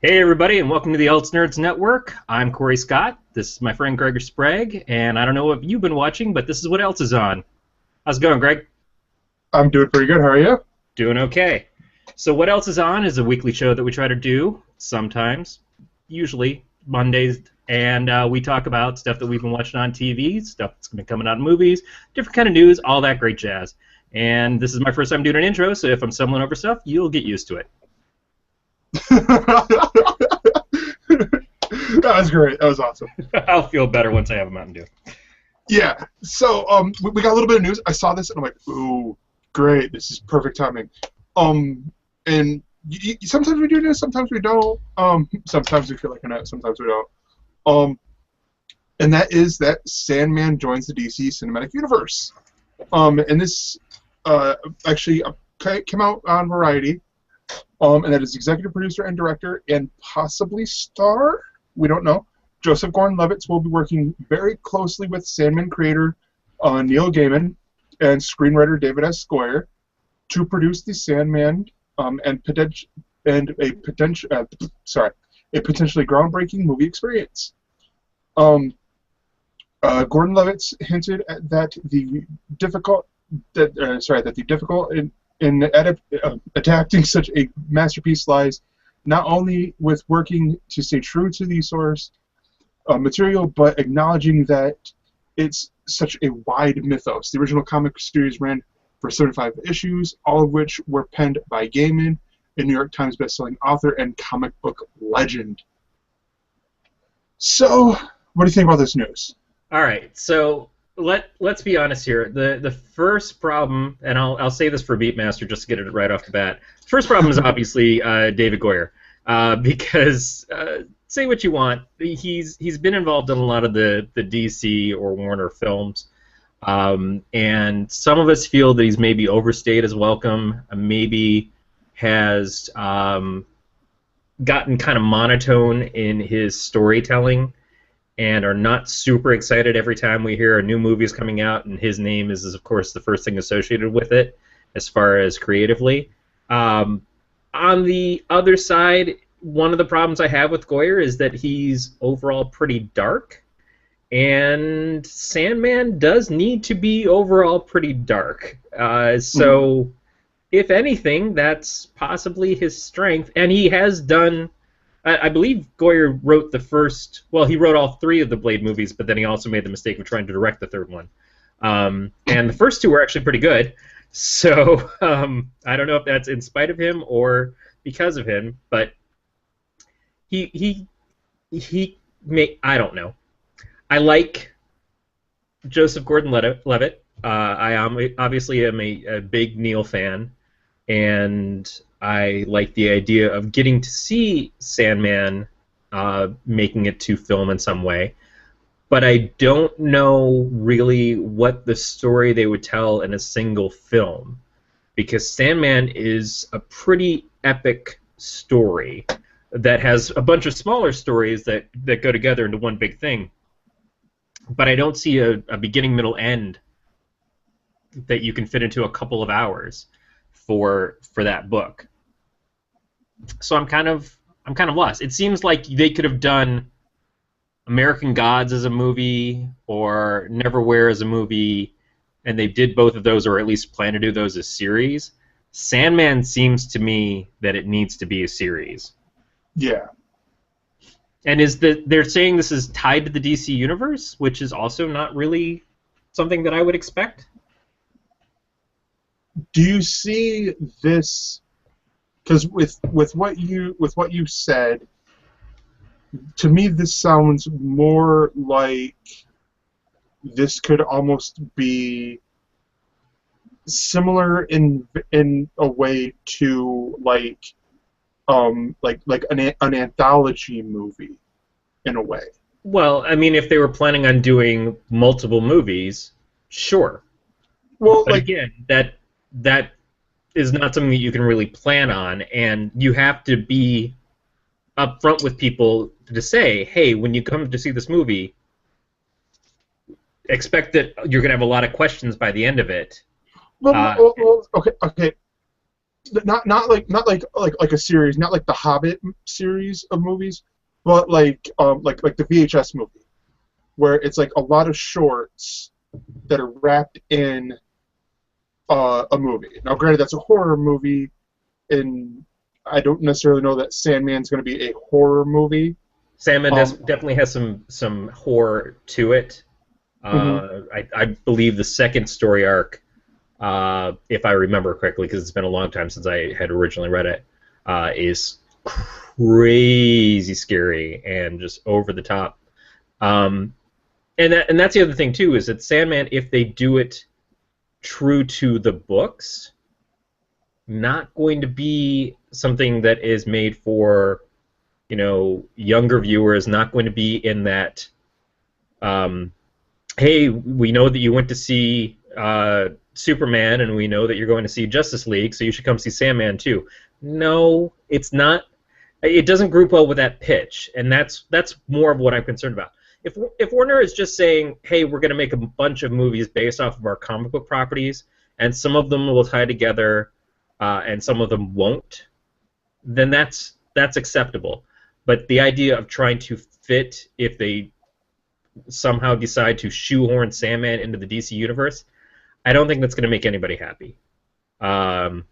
Hey everybody, and welcome to the Alts Nerds Network. I'm Corey Scott. This is my friend Gregor Sprague, and I don't know what you've been watching, but this is what else is on. How's it going, Greg? I'm doing pretty good. How are you? Doing okay. So what else is on is a weekly show that we try to do sometimes, usually Mondays, and we talk about stuff that we've been watching on TV, stuff that's been coming out in movies, different kind of news, all that great jazz. And this is my first time doing an intro, so if I'm stumbling over stuff, you'll get used to it. That was great. That was awesome. I'll feel better once I have a Mountain Dew. Yeah. So we got a little bit of news. I saw this and I'm like, ooh, great. This is perfect timing. And sometimes we do news, sometimes we don't. Sometimes we feel like we're not, sometimes we don't. And that is that Sandman joins the DC Cinematic Universe. And this actually came out on Variety. And that is executive producer and director and possibly star, we don't know, Joseph Gordon-Levitt will be working very closely with Sandman creator Neil Gaiman and screenwriter David S. Goyer to produce the Sandman and a potentially groundbreaking movie experience. Gordon-Levitt hinted that the difficult in adapting such a masterpiece lies not only with working to stay true to the source material, but acknowledging that it's such a wide mythos. The original comic series ran for 75 issues, all of which were penned by Gaiman, a New York Times bestselling author and comic book legend. So, what do you think about this news? All right, so let's be honest here. The first problem, and I'll say this for Beatmaster just to get it right off the bat. First problem is obviously David Goyer, because say what you want, he's been involved in a lot of the DC or Warner films, and some of us feel that he's maybe overstayed his welcome, maybe has gotten kind of monotone in his storytelling, and are not super excited every time we hear a new movie is coming out, and his name is of course, the first thing associated with it, as far as creatively. On the other side, one of the problems I have with Goyer is that he's overall pretty dark, and Sandman does need to be overall pretty dark. So, if anything, that's possibly his strength, and he has done... I believe Goyer wrote the first... Well, he wrote all three of the Blade movies, but then he also made the mistake of trying to direct the third one. And the first two were actually pretty good. So I don't know if that's in spite of him or because of him, but he may... I don't know. I like Joseph Gordon-Levitt. I obviously am a big Neil fan, and I like the idea of getting to see Sandman making it to film in some way, but I don't know really what the story they would tell in a single film, because Sandman is a pretty epic story that has a bunch of smaller stories that go together into one big thing, but I don't see a beginning, middle, end that you can fit into a couple of hours for that book. So I'm kind of lost. It seems like they could have done American Gods as a movie or Neverwhere as a movie, and they did both of those, or at least plan to do those as series. Sandman seems to me that it needs to be a series. Yeah. And they're saying this is tied to the DC universe, which is also not really something that I would expect. Do you see this? Because with what you said, to me this sounds more like this could almost be similar in a way to like an anthology movie in a way. Well, I mean, if they were planning on doing multiple movies, sure. Well, But like again, that is not something that you can really plan on, and you have to be upfront with people to say, hey, when you come to see this movie, expect that you're going to have a lot of questions by the end of it. okay. not like a series, not like the Hobbit series of movies, but like the VHS movie, where it's like a lot of shorts that are wrapped in a movie. Now, granted, that's a horror movie, and I don't necessarily know that Sandman's going to be a horror movie. Sandman Um, definitely has some horror to it. mhm. I believe the second story arc, if I remember correctly, because it's been a long time since I had originally read it, is crazy scary and just over the top. Um, and that's the other thing too, is that Sandman, if they do it true to the books, not going to be something that is made for, younger viewers, not going to be in that, um, hey, we know that you went to see Superman, and we know that you're going to see Justice League, so you should come see Sandman too. No, it's not. It doesn't group well with that pitch, and that's more of what I'm concerned about. If Warner is just saying, hey, we're going to make a bunch of movies based off of our comic book properties, and some of them will tie together, and some of them won't, then that's acceptable. But the idea of trying to fit, if they somehow decide to shoehorn Sandman into the DC universe, I don't think that's going to make anybody happy, um,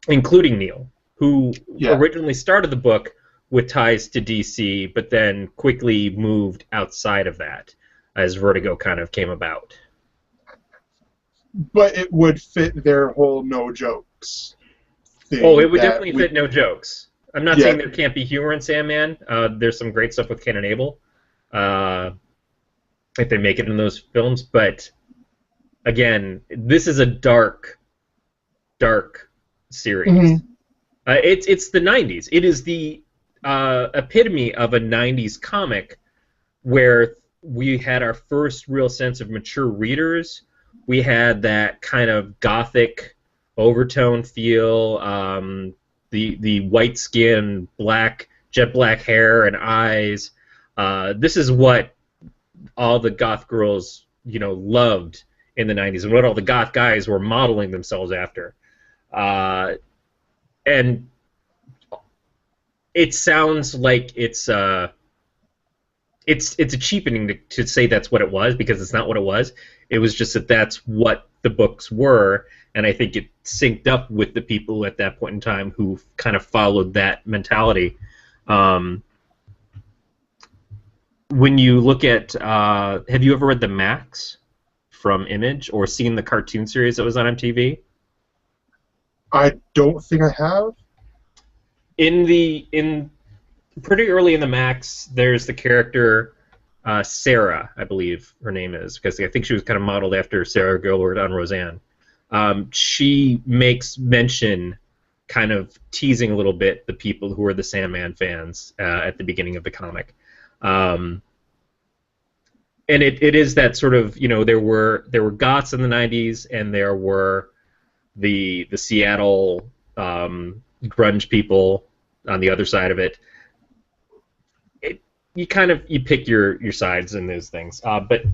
including Neil, who Yeah, originally started the book with ties to DC, but then quickly moved outside of that as Vertigo kind of came about. but it would fit their whole no jokes Oh, it thing would that definitely we. fit no jokes. I'm not Yeah, saying there can't be humor in Sandman. There's some great stuff with Ken and Abel, uh, if they make it in those films, but again, this is a dark, dark series. mhm. It's the '90s. It is the epitome of a '90s comic where we had our first real sense of mature readers. We had that kind of gothic overtone feel. The white skin, jet black hair and eyes. This is what all the goth girls loved in the '90s, and what all the goth guys were modeling themselves after. Uh, and it sounds like it's a cheapening to say that's what it was, because it's not what it was. It was just that that's what the books were, and I think it synced up with the people at that point in time who kind of followed that mentality. Um, when you look at, have you ever read the Max from Image or seen the cartoon series that was on MTV? I don't think I have. In pretty early in the Max, there's the character Sarah, I believe her name is, because I think she was kind of modeled after Sarah Gilbert on Roseanne. She makes mention, kind of teasing a little bit, the people who are the Sandman fans at the beginning of the comic. Um, and it is that sort of, there were goths in the '90s, and there were the Seattle grunge people on the other side of it. You pick your sides in those things. But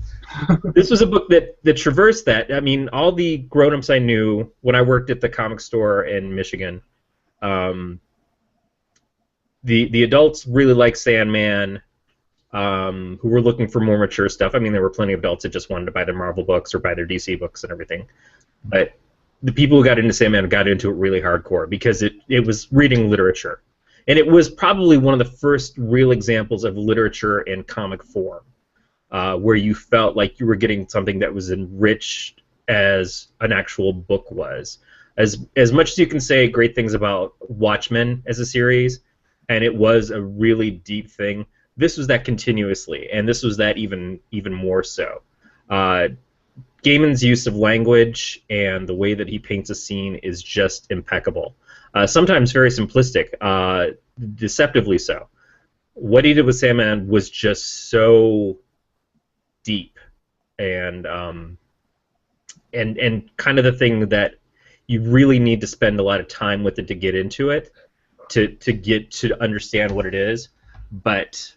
this was a book that traversed that. I mean, all the grown-ups I knew when I worked at the comic store in Michigan, um, the adults really liked Sandman, who were looking for more mature stuff. I mean, there were plenty of adults that just wanted to buy their Marvel books or buy their DC books and everything. But the people who got into Sandman got into it really hardcore because it was reading literature. And it was probably one of the first real examples of literature in comic form, where you felt like you were getting something that was enriched as an actual book was. As much as you can say great things about Watchmen as a series, and it was a really deep thing, this was that continuously, and this was that even more so. Gaiman's use of language and the way that he paints a scene is just impeccable. Sometimes very simplistic, deceptively so. What he did with Sandman was just so deep, and kind of the thing that you really need to spend a lot of time with it to get into it, to get to understand what it is. But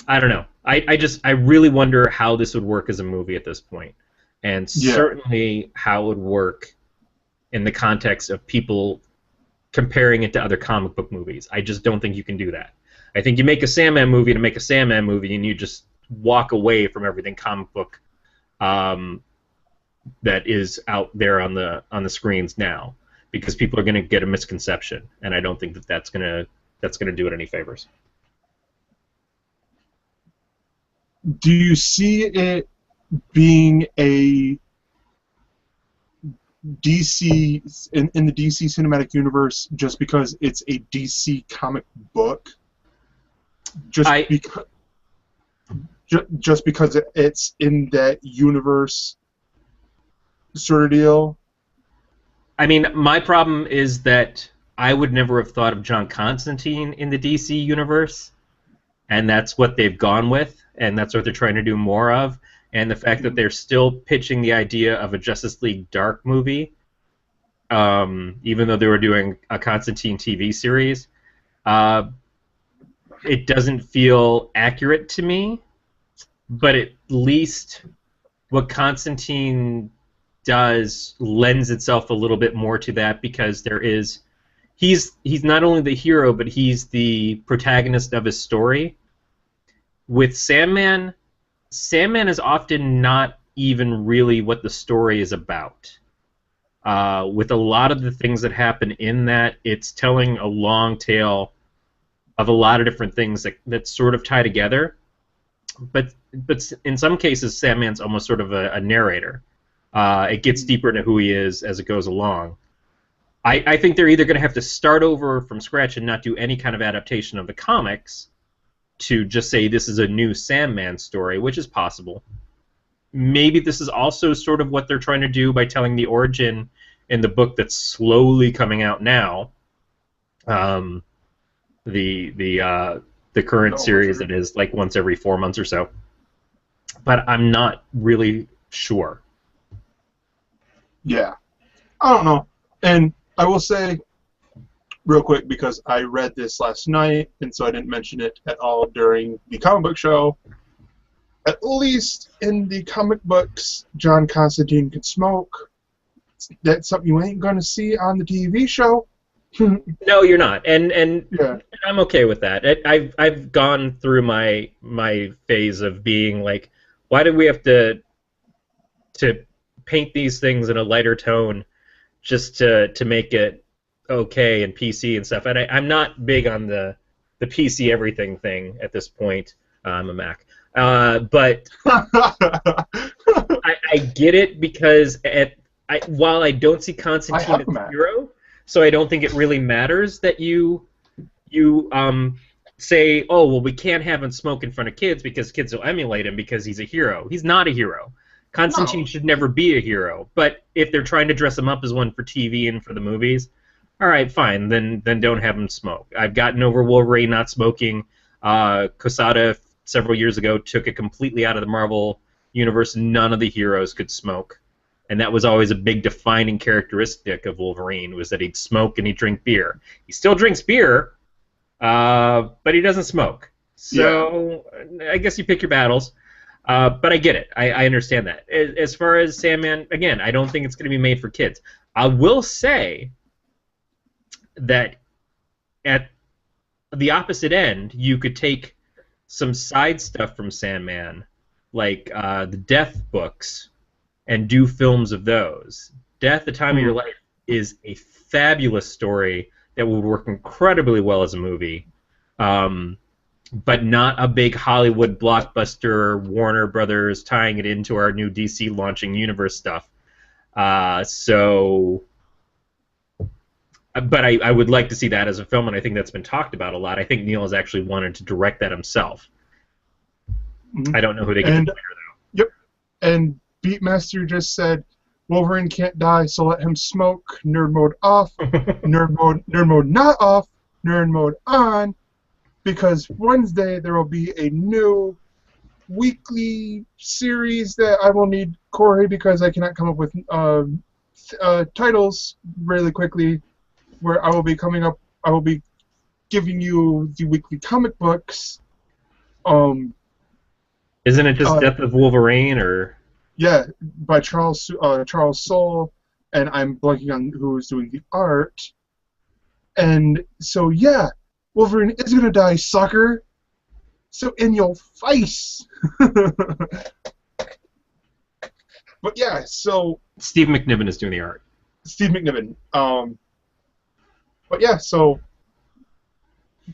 I don't know. I really wonder how this would work as a movie at this point, and Yeah. certainly how it would work in the context of people comparing it to other comic book movies. I just don't think you can do that. I think you make a Sandman movie to make a Sandman movie, and you just walk away from everything comic book that is out there on the screens now, because people are going to get a misconception, and I don't think that that's going to do it any favors. Do you see it being a DC in the DC cinematic universe just because it's a DC comic book? Just because it's in that universe sort of deal? I mean, my problem is that I would never have thought of John Constantine in the DC universe, and that's what they've gone with, and that's what they're trying to do more of. And the fact that they're still pitching the idea of a Justice League Dark movie, even though they were doing a Constantine TV series, it doesn't feel accurate to me. But at least what Constantine does lends itself a little bit more to that, because he's not only the hero, but he's the protagonist of his story. With Sandman is often not even really what the story is about. With a lot of the things that happen in that, it's telling a long tale of a lot of different things that sort of tie together. But in some cases, Sandman's almost sort of a narrator. It gets deeper into who he is as it goes along. I think they're either going to have to start over from scratch and not do any kind of adaptation of the comics to just say this is a new Sandman story, which is possible. Maybe this is also sort of what they're trying to do by telling the origin in the book that's slowly coming out now. The current series that is like once every 4 months or so. But I'm not really sure. Yeah. I don't know. And I will say, real quick, because I read this last night, and so I didn't mention it at all during the comic book show, at least in the comic books, John Constantine can smoke. That's something you ain't going to see on the TV show. No, you're not, and yeah. I'm okay with that. I've gone through my phase of being like, why do we have to paint these things in a lighter tone just to make it okay and PC and stuff? And I'm not big on the PC everything thing at this point. I'm a Mac, but I get it, because while I don't see Constantine as a hero. So I don't think it really matters that you say, oh, well, we can't have him smoke in front of kids because kids will emulate him because he's a hero. He's not a hero. Constantine should never be a hero. But if they're trying to dress him up as one for TV and for the movies, all right, fine, then don't have him smoke. I've gotten over Wolverine not smoking. Quesada several years ago took it completely out of the Marvel universe. None of the heroes could smoke. And that was always a big defining characteristic of Wolverine, was that he'd smoke and he'd drink beer. He still drinks beer, but he doesn't smoke. So yeah. I guess you pick your battles. But I get it. I understand that. As far as Sandman, again, I don't think it's going to be made for kids. I will say that at the opposite end, you could take some side stuff from Sandman, like the Death books, and do films of those. Death, The Time of Your Life is a fabulous story that would work incredibly well as a movie, but not a big Hollywood blockbuster, Warner Brothers tying it into our new DC launching universe stuff. But I would like to see that as a film, and I think that's been talked about a lot. I think Neil has actually wanted to direct that himself. I don't know who they get to play, though. Yep, and Beatmaster just said, Wolverine can't die, so let him smoke. Nerd mode off. Nerd mode not off. Nerd mode on. Because Wednesday there will be a new weekly series that I will need Corey, because I cannot come up with titles really quickly, where I will be giving you the weekly comic books. Isn't it just Death of Wolverine, or? Yeah, by Charles Soule, and I'm blanking on who's doing the art. And so, yeah, Wolverine is gonna die, sucker. So in your face. But yeah, so Steve McNiven is doing the art. Steve McNiven. But yeah, so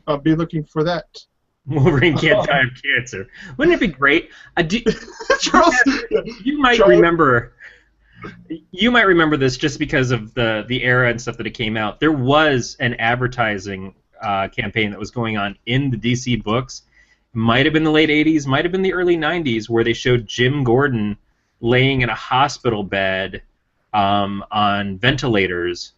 I'll be looking for that. Wolverine can't die of cancer. Wouldn't it be great? Charles, you might Charles, remember. You might remember this just because of the era and stuff that it came out. There was an advertising campaign that was going on in the DC books. Might have been the late 80s, might have been the early 90s, where they showed Jim Gordon laying in a hospital bed on ventilators,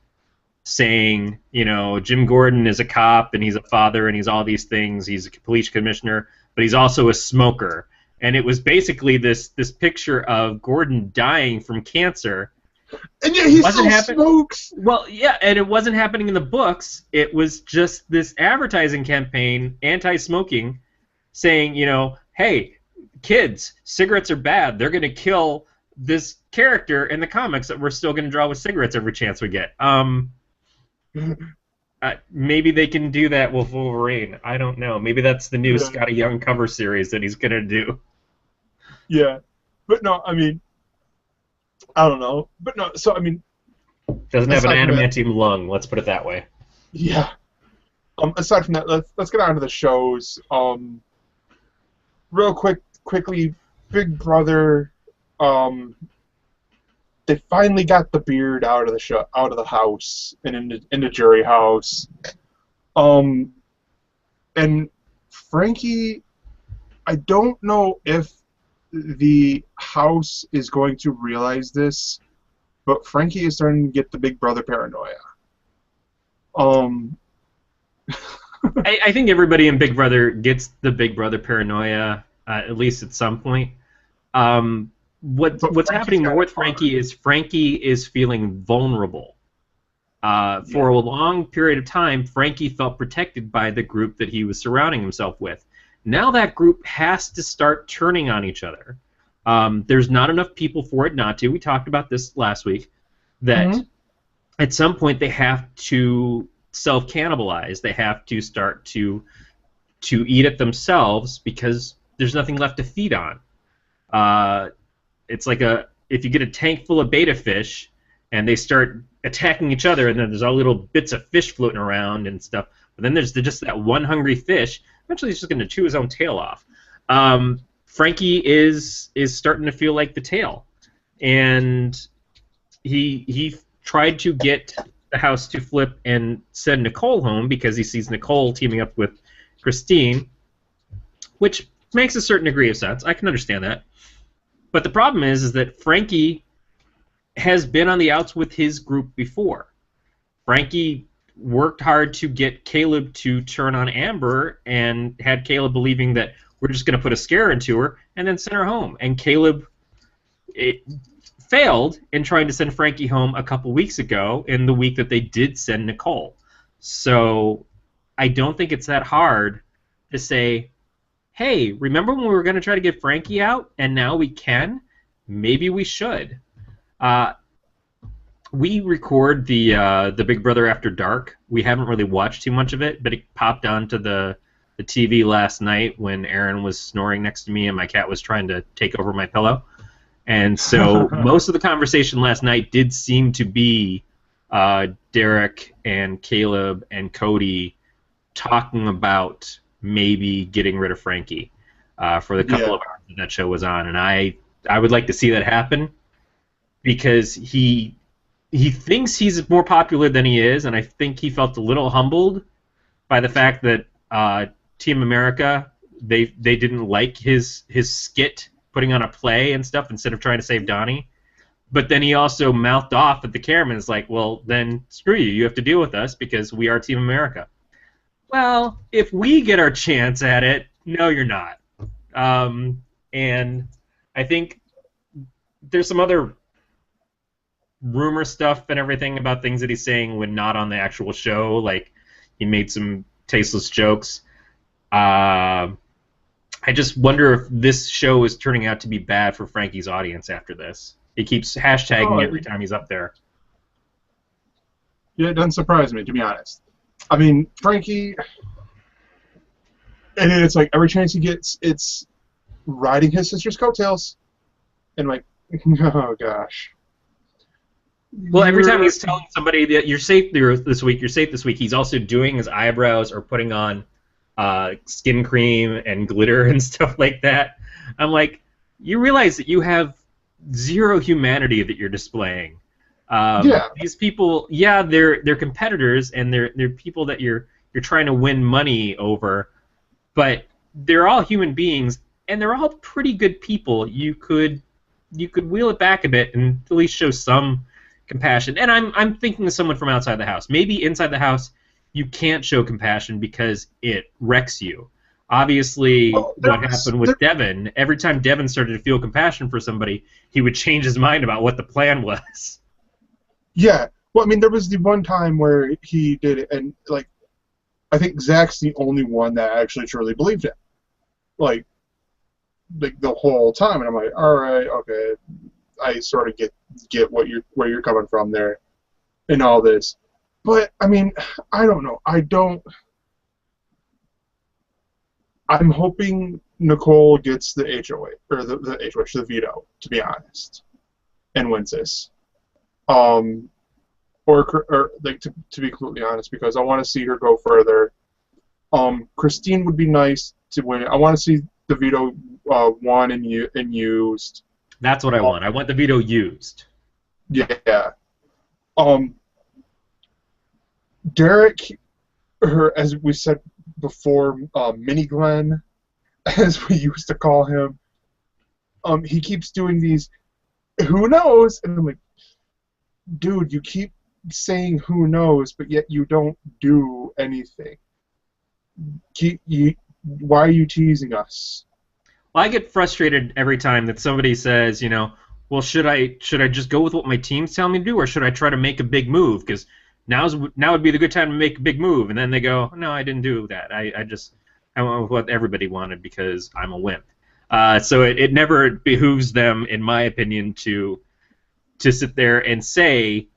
saying, you know, Jim Gordon is a cop and he's a father and he's all these things. He's a police commissioner, but he's also a smoker. And it was basically this picture of Gordon dying from cancer. And yeah, he still smokes. Well, yeah, and it wasn't happening in the books. It was just this advertising campaign, anti-smoking, saying, you know, hey, kids, cigarettes are bad. They're going to kill this character in the comics that we're still going to draw with cigarettes every chance we get. Maybe they can do that with Wolverine. I don't know. Maybe that's the new Scotty Young cover series that he's going to do. Yeah. But no, I mean, I don't know. But no, so I mean... Doesn't have an adamantium lung, let's put it that way. Yeah. Aside from that, let's get on to the shows. Real quickly, Big Brother, they finally got the beard out of the house and into Jury House. And Frankie, I don't know if the house is going to realize this, but Frankie is starting to get the Big Brother paranoia. I think everybody in Big Brother gets the Big Brother paranoia, at least at some point. What's happening more with Frankie is feeling vulnerable. For a long period of time, Frankie felt protected by the group that he was surrounding himself with. Now that group has to start turning on each other. There's not enough people for it not to. We talked about this last week, that at some point they have to self-cannibalize. They have to start to eat it themselves because there's nothing left to feed on. It's like if you get a tank full of betta fish and they start attacking each other, and then there's all little bits of fish floating around and stuff, but then there's just that one hungry fish. Eventually he's just going to chew his own tail off. Frankie is starting to feel like the tail, and he tried to get the house to flip and send Nicole home because he sees Nicole teaming up with Christine, which makes a certain degree of sense. I can understand that. But the problem is that Frankie has been on the outs with his group before. Frankie worked hard to get Caleb to turn on Amber and had Caleb believing that we're just going to put a scare into her and then send her home. And Caleb failed in trying to send Frankie home a couple weeks ago in the week that they did send Nicole. So I don't think it's that hard to say, hey, remember when we were going to try to get Frankie out and now we can? Maybe we should. We record the Big Brother After Dark. We haven't really watched too much of it, but it popped onto the TV last night when Aaron was snoring next to me and my cat was trying to take over my pillow. And so most of the conversation last night did seem to be Derek and Caleb and Cody talking about maybe getting rid of Frankie for the couple of hours that show was on. And I would like to see that happen because he thinks he's more popular than he is, and I think he felt a little humbled by the fact that Team America, they didn't like his skit putting on a play and stuff instead of trying to save Donnie. But then he also mouthed off at the camera. It's like, well, then screw you. You have to deal with us because we are Team America. Well, if we get our chance at it, no, you're not. And I think there's some other rumor stuff and everything about things that he's saying when not on the actual show. Like, he made some tasteless jokes. I just wonder if this show is turning out to be bad for Frankie's audience after this. He keeps hashtagging every time he's up there. Yeah, it doesn't surprise me, to be honest. I mean, Frankie, and it's like every chance he gets, it's riding his sister's coattails. And like, oh gosh. Well, every time You're, he's telling somebody that you're safe this week, you're safe this week, he's also doing his eyebrows or putting on skin cream and glitter and stuff like that. I'm like, you realize that you have zero humanity that you're displaying. yeah. These people, yeah, they're competitors and they're people that you're trying to win money over, but they're all human beings and they're all pretty good people. You could wheel it back a bit and at least show some compassion. And I'm thinking of someone from outside the house. Maybe inside the house you can't show compassion because it wrecks you. Obviously, Well, what happened with Devin, every time Devin started to feel compassion for somebody, he would change his mind about what the plan was. yeah. Well, I mean, there was the one time where he did it, and like, I think Zach's the only one that actually truly believed it. Like the whole time, and I'm like, all right, okay, I sort of get where you're coming from there, and all this, but I mean, I don't know. I'm hoping Nicole gets the HOA or the HOH, the veto, to be honest, and wins this. Or like to be completely honest, because I want to see her go further. Christine would be nice to win it. I want to see the veto won and used. That's what I want. I want the veto used. Yeah. Derek, as we said before, Mini Glenn, as we used to call him, he keeps doing these, who knows? And I'm like, dude, you keep saying who knows, but yet you don't do anything. Why are you teasing us? Well, I get frustrated every time that somebody says, well, should I just go with what my team's telling me to do, or should I try to make a big move? Because now would be the good time to make a big move. And then they go, no, I didn't do that. I went with what everybody wanted because I'm a wimp. So it never behooves them, in my opinion, to sit there and say,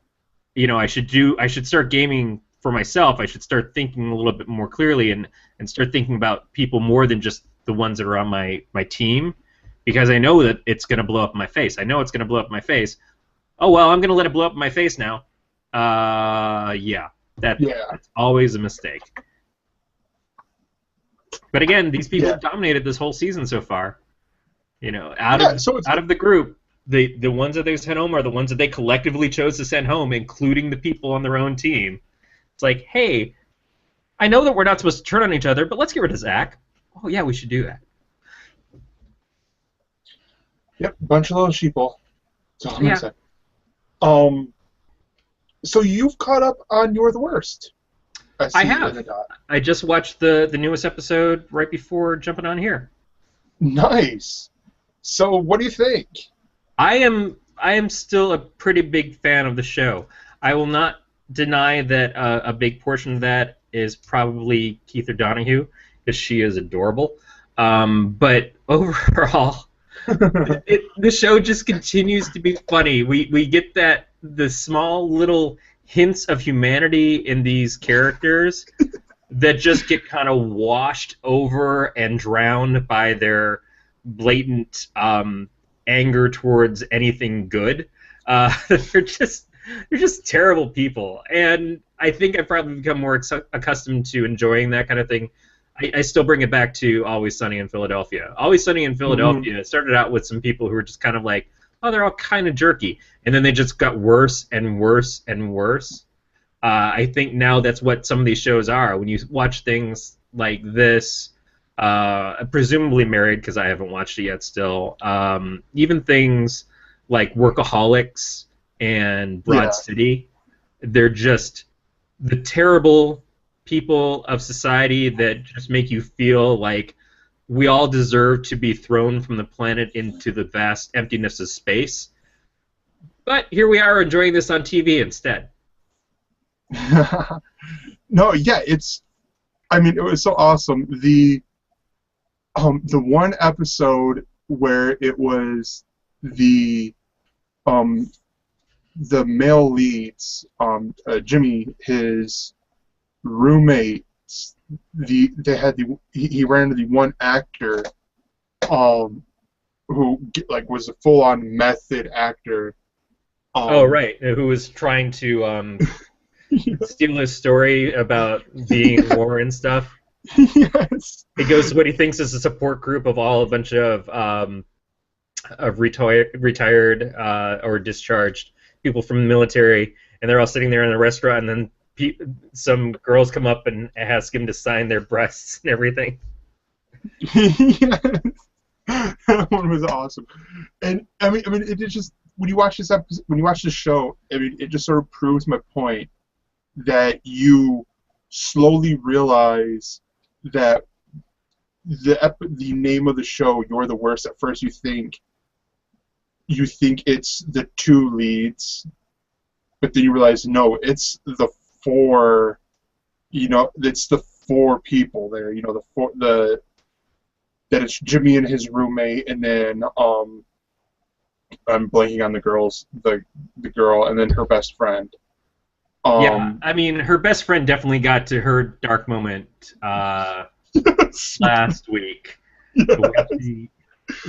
I should start gaming for myself. I should start thinking a little bit more clearly and start thinking about people more than just the ones that are on my team, because I know that it's going to blow up in my face. I know it's going to blow up in my face. Oh, well, I'm going to let it blow up in my face now. That's always a mistake. But again, these people have dominated this whole season so far. Out of the group, the ones that they sent home are the ones that they collectively chose to send home, including the people on their own team. It's like, hey, I know that we're not supposed to turn on each other, but let's get rid of Zach. Oh, yeah, we should do that. Yep, bunch of little sheeple. That's all I'm gonna say. So you've caught up on You're the Worst. I have. I just watched the newest episode right before jumping on here. Nice. So what do you think? I am still a pretty big fan of the show. I will not deny that a big portion of that is probably Keith O'Donoghue, because she is adorable. But overall, the show just continues to be funny. We get the small little hints of humanity in these characters that just get kind of washed over and drowned by their blatant anger towards anything good. They're just terrible people, and I think I've probably become more accustomed to enjoying that kind of thing. I still bring it back to Always Sunny in Philadelphia. Always Sunny in Philadelphia started out with some people who were just kind of like, oh, they're all kind of jerky, and then they just got worse and worse and worse. I think now that's what some of these shows are. When you watch things like this, presumably Married, because I haven't watched it yet still, even things like Workaholics and Broad City, they're just the terrible people of society that just make you feel like we all deserve to be thrown from the planet into the vast emptiness of space. But here we are enjoying this on TV instead. No, yeah, it was so awesome. The one episode where it was the the male leads, Jimmy, his roommate, he ran into the one actor, who like was a full-on method actor. Oh, right. Who was trying to steal his story about being in war and stuff. Yes. He goes to what he thinks is a support group of a bunch of retired or discharged people from the military, and they're all sitting there in a restaurant, and then some girls come up and ask him to sign their breasts and everything. Yes. That one was awesome. And I mean, it just when you watch this episode, when you watch the show, I mean, it just sort of proves my point that you slowly realize that the name of the show, You're the Worst. At first, you think it's the two leads, but then you realize no, it's the four. It's the four people there. That it's Jimmy and his roommate, and then I'm blanking on the girl, and then her best friend. Yeah, I mean, her best friend definitely got to her dark moment last week. Yes.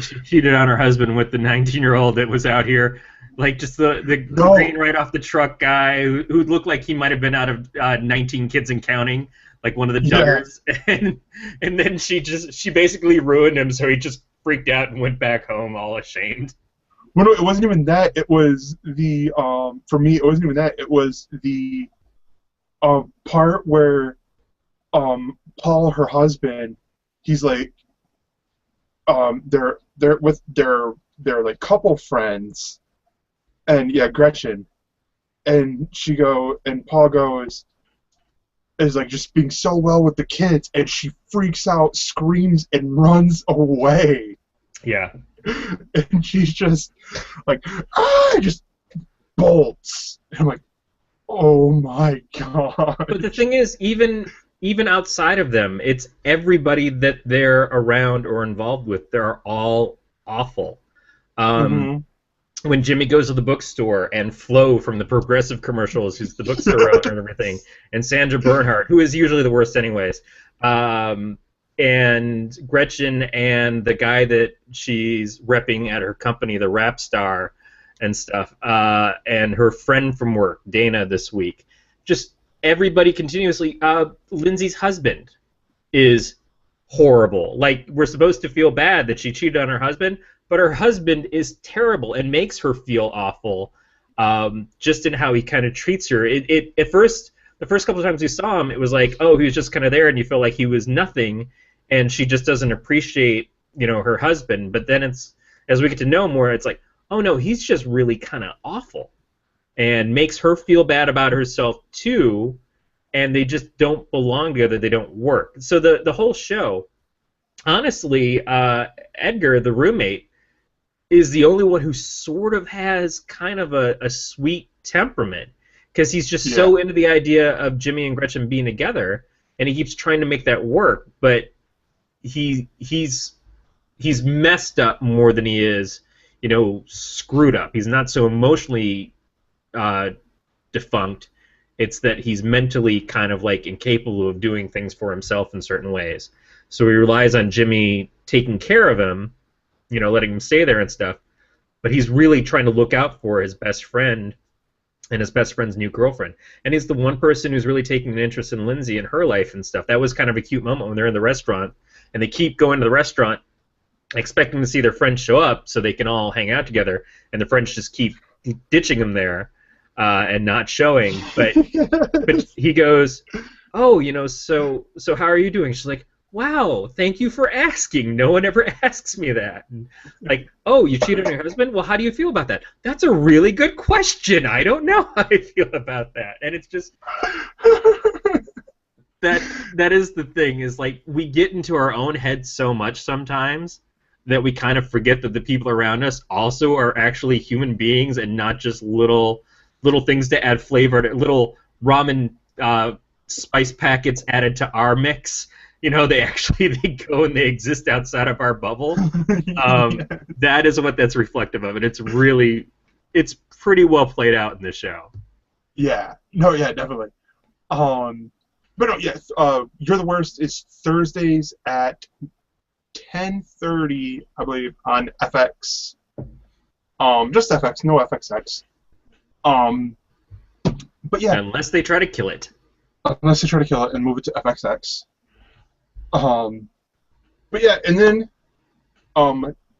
She cheated on her husband with the 19-year-old that was out here, like just the green right off the truck guy who looked like he might have been out of 19 Kids and Counting, like one of the Duggars, and then she basically ruined him, so he just freaked out and went back home all ashamed. Well, no, it wasn't even that. It was the for me, it wasn't even that. It was the part where Paul, her husband, he's like they're with their like couple friends, and yeah, Gretchen, and Paul is like just being so well with the kids, and she freaks out, screams, and runs away. Yeah. And she's just like, just bolts. And I'm like, oh my god. But the thing is, even outside of them, it's everybody that they're around or involved with. They're all awful. When Jimmy goes to the bookstore, and Flo from the Progressive commercials, who's the bookstore owner and everything, and Sandra Bernhardt, who is usually the worst anyways, and Gretchen and the guy that she's repping at her company, the rap star and stuff, and her friend from work, Dana, this week. Just everybody continuously. Lindsay's husband is horrible. Like, we're supposed to feel bad that she cheated on her husband, but her husband is terrible and makes her feel awful, just in how he kind of treats her. At first, the first couple of times you saw him, it was like, oh, he was just kind of there, and you feel like he was nothing, and she just doesn't appreciate, her husband. But then as we get to know more, it's like, oh no, he's just really kind of awful, and makes her feel bad about herself too, and they just don't belong together. They don't work. So the whole show, honestly, Edgar, the roommate, is the only one who sort of has kind of a sweet temperament, because he's just so into the idea of Jimmy and Gretchen being together, and he keeps trying to make that work, but he's messed up more than he is, screwed up. He's not so emotionally defunct. It's that he's mentally kind of like incapable of doing things for himself in certain ways. So he relies on Jimmy taking care of him, letting him stay there and stuff. But he's really trying to look out for his best friend and his best friend's new girlfriend. And he's the one person who's really taking an interest in Lindsay and her life and stuff. That was kind of a cute moment when they're in the restaurant, and they keep going to the restaurant expecting to see their friends show up so they can all hang out together, and the friends just keep ditching them there and not showing. But he goes, oh, so how are you doing? She's like, wow, thank you for asking. No one ever asks me that. And like, oh, you cheated on your husband? Well, how do you feel about that? That's a really good question. I don't know how I feel about that. And it's just that is the thing, is like, we get into our own heads so much sometimes that we kind of forget that the people around us also are actually human beings, and not just little things to add flavor to, little ramen spice packets added to our mix. They go and they exist outside of our bubble. That is what that's reflective of, and it's really, it's pretty well played out in this show. Yeah. No, yeah, definitely. But no, yes. You're the Worst is Thursdays at 10:30, I believe, on FX. Just FX, no FXX. But yeah, Unless they try to kill it. unless they try to kill it and move it to FXX. But yeah, and then,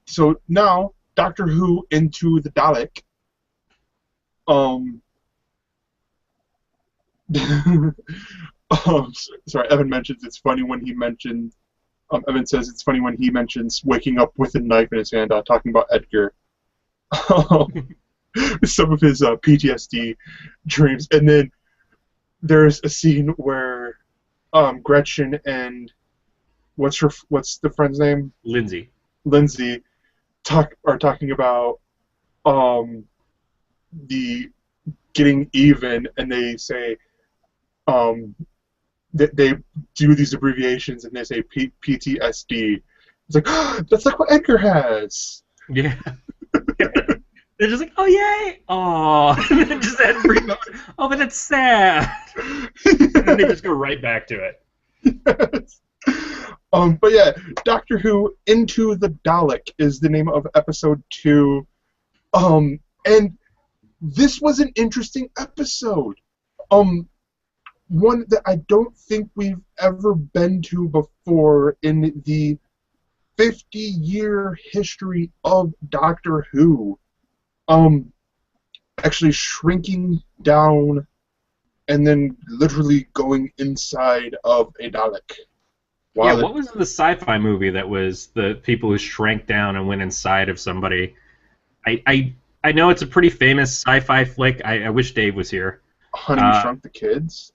so now Doctor Who Into the Dalek. Sorry, Evan mentions it's funny when he mentioned. Evan says it's funny when he mentions waking up with a knife in his hand, talking about Edgar. Some of his PTSD dreams, and then there's a scene where Gretchen and what's the friend's name? Lindsay. Lindsay are talking about the getting even, and they say they do these abbreviations, and they say PTSD. It's like, oh, that's like what Edgar has. Yeah. They're just like, oh yay, oh, and then just that oh, but it's sad, and then they just go right back to it. Yes. But yeah, Doctor Who Into the Dalek is the name of episode 2. And this was an interesting episode. One that I don't think we've ever been to before in the 50-year history of Doctor Who. Actually shrinking down and then literally going inside of a Dalek. Yeah, what was the sci-fi movie that was the people who shrank down and went inside of somebody? I know it's a pretty famous sci-fi flick. I wish Dave was here. Honey, Shrunk the Kids?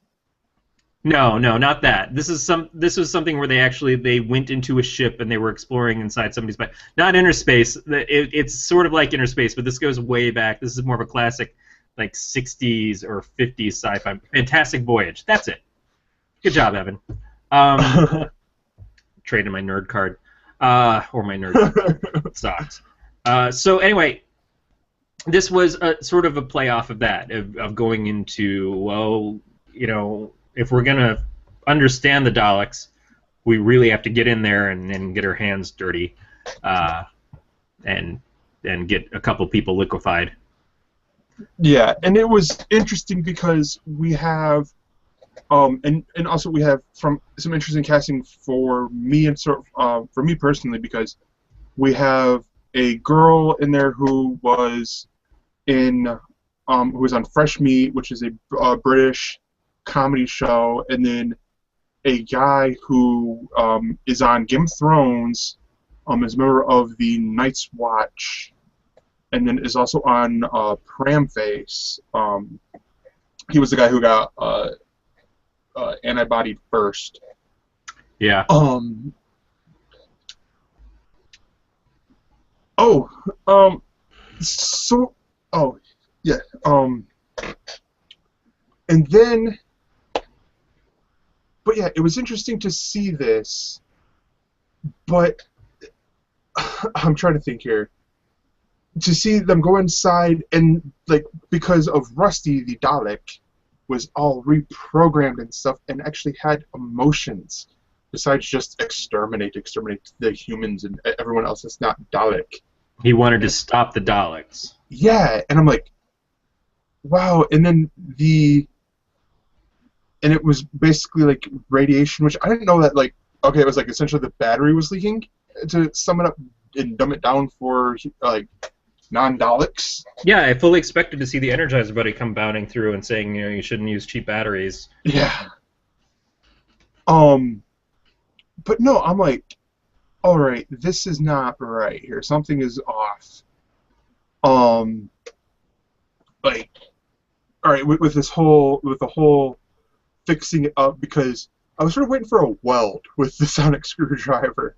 No, not that. This was something where they went into a ship and they were exploring inside somebody's body. Not Inner Space. It's sort of like Inner Space, but this goes way back. This is more of a classic, like 60s or 50s sci-fi. Fantastic Voyage. That's it. Good job, Evan. Trading my nerd card, or my nerd socks. So anyway, this was sort of a play off of that, of going into, well, you know, if we're going to understand the Daleks, we really have to get in there and get our hands dirty and get a couple people liquefied. Yeah, and it was interesting because we have, and also we have from some interesting casting for me and for me personally, because we have a girl in there who was on Fresh Meat, which is a British comedy show, and then a guy who is on Game of Thrones, is a member of the Night's Watch, and then is also on Pramface. He was the guy who got antibodied first. Yeah. Yeah. And then, but yeah, it was interesting to see this, but I'm trying to think here. To see them go inside and, like, because of Rusty, the Dalek was all reprogrammed and stuff and actually had emotions besides just exterminate the humans and everyone else that's not Dalek. He wanted to stop the Daleks. Yeah, and I'm like, wow. And then and it was basically like radiation, which I didn't know that, like, okay, it was like essentially the battery was leaking, to sum it up and dumb it down for like non-Daleks. Yeah, I fully expected to see the Energizer Buddy come bounding through and saying, you know, you shouldn't use cheap batteries. Yeah. But no, I'm like, all right, this is not right here. Something is off. Like, all right, with the whole fixing it up, because I was sort of waiting for a weld with the sonic screwdriver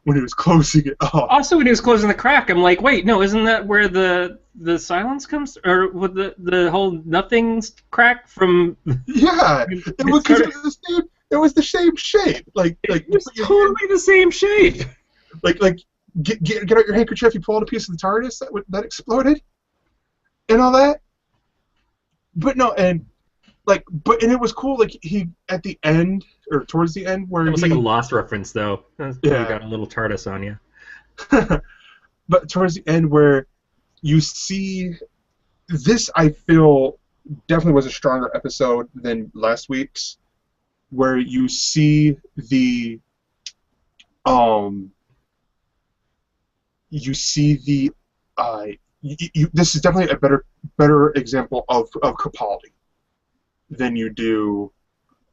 when he was closing it up. Also, when he was closing the crack, I'm like, wait, no, isn't that where the silence comes, or with the whole nothing's crack from? Yeah, it was the same shape. It was totally the same shape. Like get out your handkerchief. You pull out a piece of the TARDIS that exploded. and all that. But no, and and it was cool. Like he at the end or towards the end where It was like a Lost reference, though. You got a little TARDIS on you. But towards the end where you see this, I feel definitely was a stronger episode than last week's, where you see the this is definitely a better example of Capaldi than you do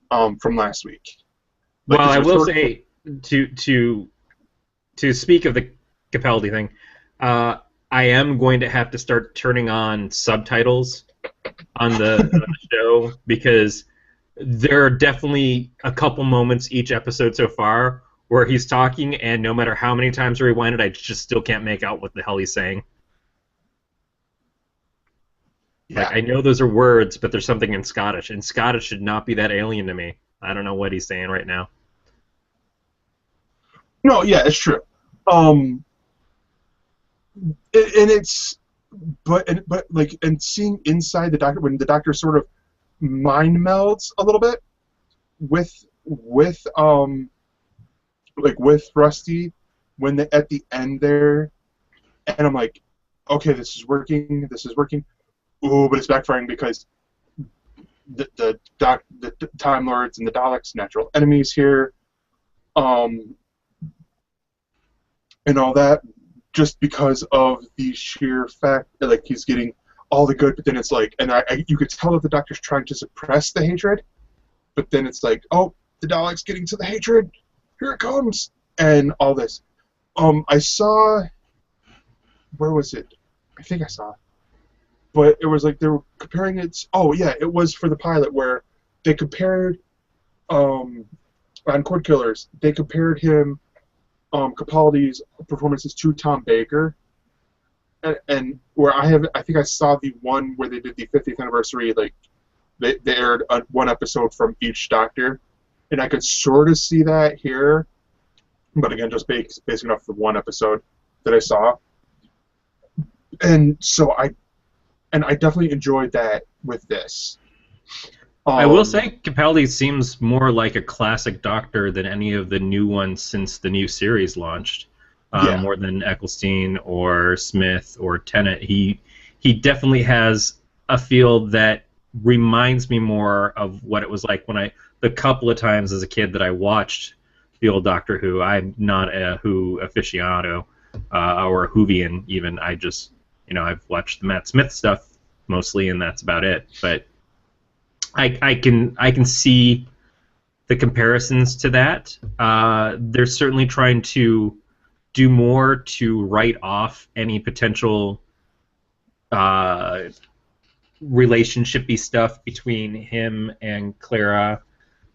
from last week. Well, I will say to speak of the Capaldi thing, I am going to have to start turning on subtitles on the show, because there are definitely a couple moments each episode so far where he's talking, and no matter how many times I rewind it, I just still can't make out what the hell he's saying. Yeah. Like, I know those are words, but there's something in Scottish, and Scottish should not be that alien to me. I don't know what he's saying right now. No, yeah, it's true. And it's but seeing inside the Doctor, when the Doctor sort of mind melds a little bit with Rusty when they at the end there, and I'm like, okay, this is working. Ooh, but it's backfiring because the Time Lords and the Daleks, natural enemies here, and all that, just because of the sheer fact that like he's getting all the good, but then it's like, and you could tell that the Doctor's trying to suppress the hatred, but then it's like, oh, the Dalek's getting to the hatred, here it comes, and all this. I saw, where was it? I think I saw, but it was like they were comparing it. Oh yeah, it was for the pilot where they compared, on Cord Killers, they compared him, Capaldi's performances to Tom Baker. And where I think I saw the one where they did the 50th anniversary, like they aired one episode from each Doctor, and I could sort of see that here, but again, just basing off the one episode that I saw, and so I definitely enjoyed that with this. I will say Capaldi seems more like a classic Doctor than any of the new ones since the new series launched. More than Eccleston or Smith or Tennant. He definitely has a feel that reminds me more of what it was like when the couple of times as a kid that I watched the old Doctor Who. I'm not a Who aficionado or a Whovian even. I just, I've watched the Matt Smith stuff mostly, and that's about it. But I can see the comparisons to that. They're certainly trying to do more to write off any potential relationshipy stuff between him and Clara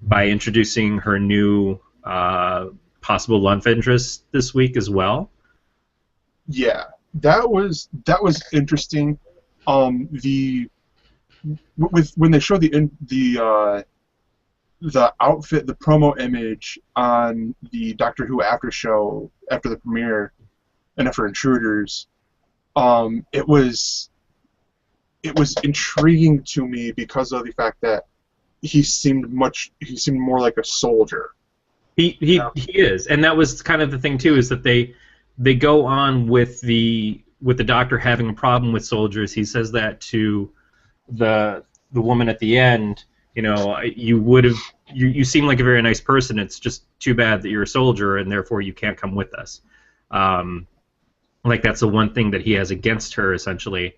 by introducing her new possible love interest this week as well. Yeah, that was interesting. When they showed the outfit, the promo image on the Doctor Who after show after the premiere and after Intruders, it was intriguing to me because of the fact that he seemed more like a soldier. He is, and that was kind of the thing too, is that they go on with the Doctor having a problem with soldiers. He says that to the woman at the end. You seem like a very nice person. It's just too bad that you're a soldier and therefore you can't come with us. Like that's the one thing that he has against her essentially.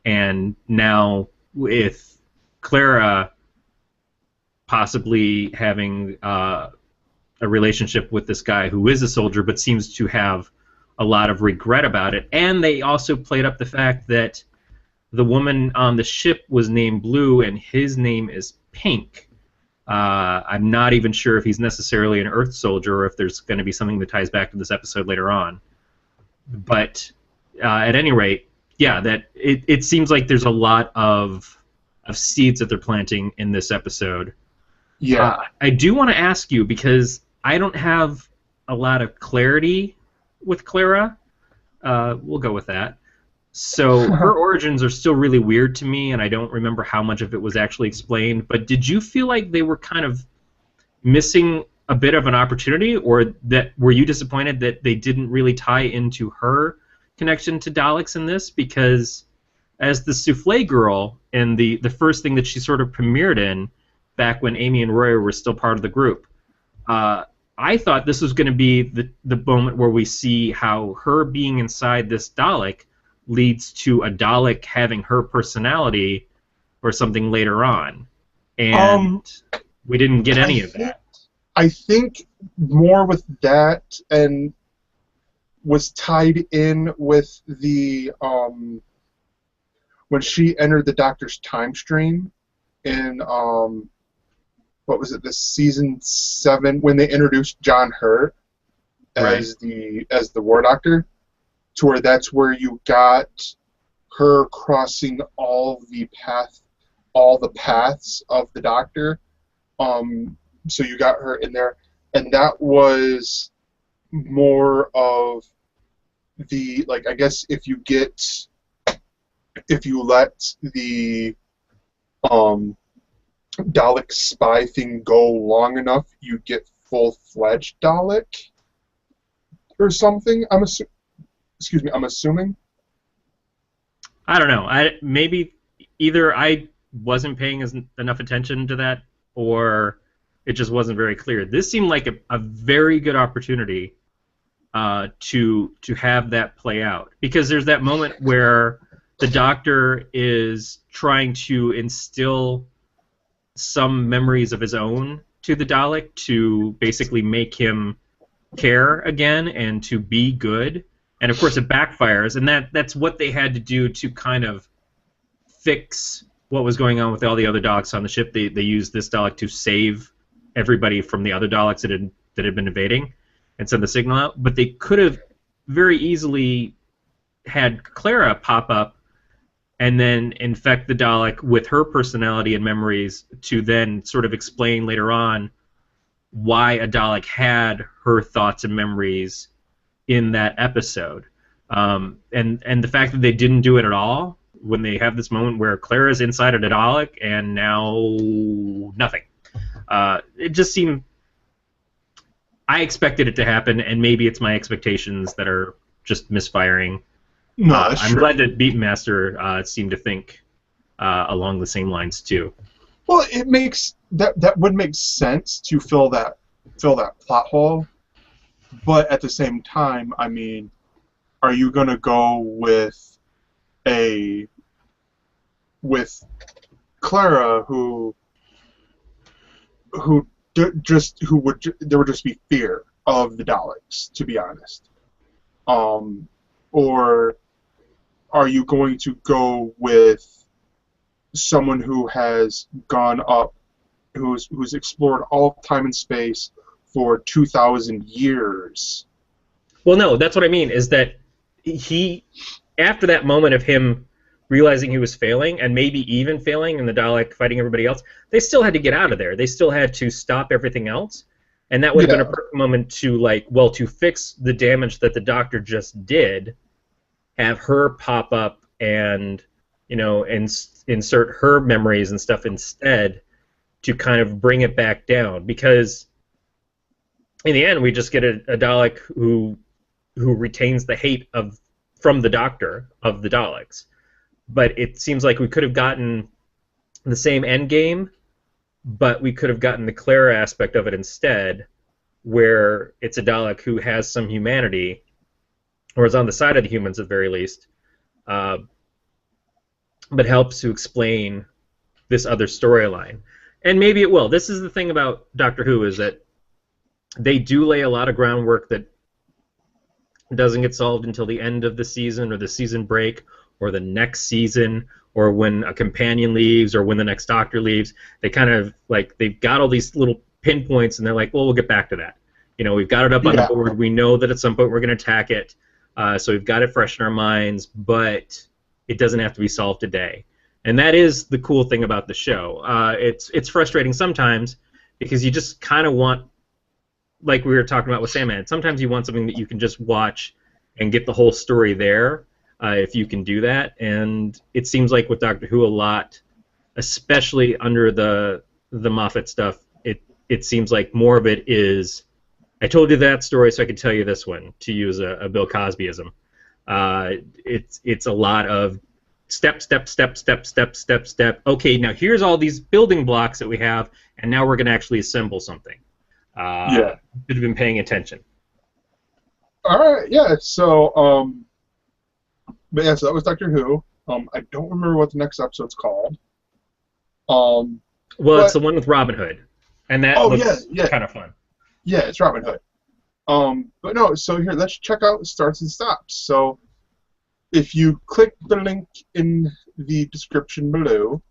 And now with Clara possibly having a relationship with this guy who is a soldier but seems to have a lot of regret about it, and they also played up the fact that the woman on the ship was named Blue and his name is Pink. I'm not even sure if he's necessarily an Earth soldier or if there's going to be something that ties back to this episode later on. But at any rate, yeah, that it seems like there's a lot of seeds that they're planting in this episode. Yeah. I do want to ask you, because I don't have a lot of clarity with Clara. We'll go with that. So her origins are still really weird to me, and I don't remember how much of it was actually explained. But did you feel like they were kind of missing a bit of an opportunity, or that were you disappointed that they didn't really tie into her connection to Daleks in this? Because as the souffle girl in the first thing that she sort of premiered in back when Amy and Roy were still part of the group, uh, I thought this was going to be the moment where we see how her being inside this Dalek leads to a Dalek having her personality or something later on. And we didn't get any of that. I think more with that and was tied in with the when she entered the Doctor's time stream in what was it, this season 7 when they introduced John Hurt as the War Doctor, to where that's where you got her crossing all the paths of the Doctor. So you got her in there, and that was more of the, like, I guess if you let the Dalek spy thing go long enough, you get full-fledged Dalek or something. I'm assuming. I don't know. Maybe either I wasn't paying enough attention to that, or it just wasn't very clear. This seemed like a very good opportunity to have that play out, because there's that moment where the Doctor is trying to instill some memories of his own to the Dalek to basically make him care again and to be good. And of course it backfires, and that's what they had to do to kind of fix what was going on with all the other Daleks on the ship. They used this Dalek to save everybody from the other Daleks that had been invading and send the signal out. But they could have very easily had Clara pop up and then infect the Dalek with her personality and memories to then sort of explain later on why a Dalek had her thoughts and memories in that episode. And the fact that they didn't do it at all when they have this moment where Clara's inside of the Dalek and now nothing. It just seemed... I expected it to happen, and maybe it's my expectations that are just misfiring. No, I'm glad that Beatmaster seemed to think along the same lines too. Well, it makes that would make sense to fill that plot hole, but at the same time, I mean, are you going to go with Clara who there would just be fear of the Daleks, to be honest, or are you going to go with someone who has gone up, who's explored all of time and space for 2,000 years? Well, no, that's what I mean, is that he, after that moment of him realizing he was failing, and maybe even failing in the Dalek fighting everybody else, they still had to get out of there. They still had to stop everything else, and that would have been a perfect moment to fix the damage that the Doctor just did, have her pop up and, insert her memories and stuff instead to kind of bring it back down. Because in the end, we just get a Dalek who retains the hate from the Doctor of the Daleks. But it seems like we could have gotten the same end game, but we could have gotten the Clara aspect of it instead, where it's a Dalek who has some humanity, or is on the side of the humans at the very least, but helps to explain this other storyline. And maybe it will. This is the thing about Doctor Who, is that they do lay a lot of groundwork that doesn't get solved until the end of the season or the season break or the next season or when a companion leaves or when the next Doctor leaves. They kind of, they've got all these little pinpoints and they're like, well, we'll get back to that. We've got it up on the board. We know that at some point we're going to attack it. So we've got it fresh in our minds, but it doesn't have to be solved today. And that is the cool thing about the show. It's frustrating sometimes because you just kind of want, like we were talking about with Sandman, sometimes you want something that you can just watch and get the whole story there. if you can do that. And it seems like with Doctor Who a lot, especially under the Moffat stuff, it seems like more of it is, I told you that story so I could tell you this one, to use a Bill Cosbyism. It's a lot of step, step, step, step, step, step, step. Okay, now here's all these building blocks that we have, and now we're going to actually assemble something. Yeah. Should have been paying attention. All right. Yeah. So, but yeah. So that was Doctor Who. I don't remember what the next episode's called. Well, it's the one with Robin Hood, and that looks kind of fun. Yeah, it's Robin Hood. But no. So here, let's check out starts and stops. So, if you click the link in the description below,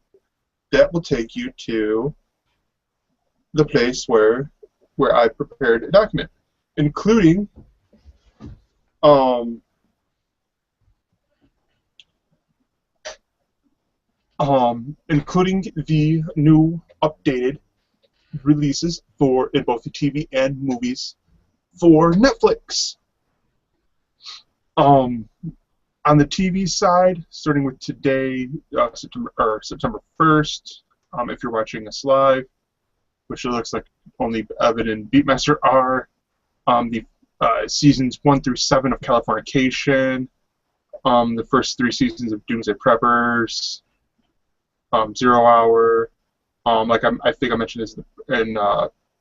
that will take you to the place where I prepared a document, including including the new updated releases in both the TV and movies for Netflix. On the TV side, starting with today, September 1st, if you're watching us live, which it looks like only Evan and Beatmaster are, the seasons 1 through 7 of Californication, the first 3 seasons of Doomsday Preppers, 0 Hour, I think I mentioned this in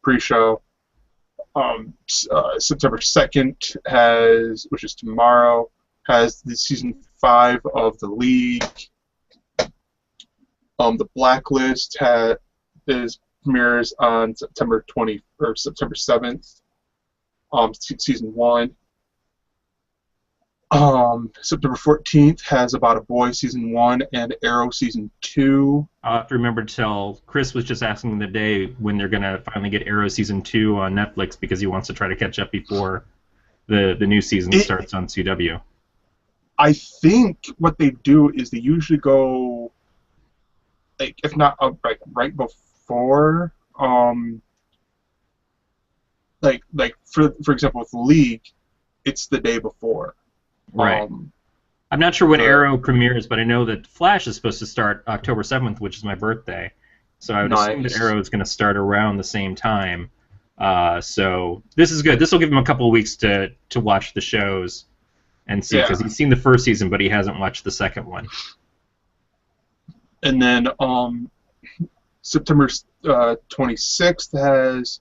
pre-show. September 2nd which is tomorrow, has the season 5 of The League. The Blacklist premieres on September 7th. Season 1. September 14th has About a Boy season 1 and Arrow season 2. I'll have to remember to tell Chris was just asking the day when they're gonna finally get Arrow season 2 on Netflix because he wants to try to catch up before the new season starts on CW. I think what they do is they usually go, like, if not right before, like for example with the League, it's the day before. Right. I'm not sure when Arrow premieres, but I know that Flash is supposed to start October 7th, which is my birthday. So I would assume that Arrow is going to start around the same time. So this is good. This will give him a couple of weeks to watch the shows and see, because he's seen the first season, but he hasn't watched the second one. And then September 26th has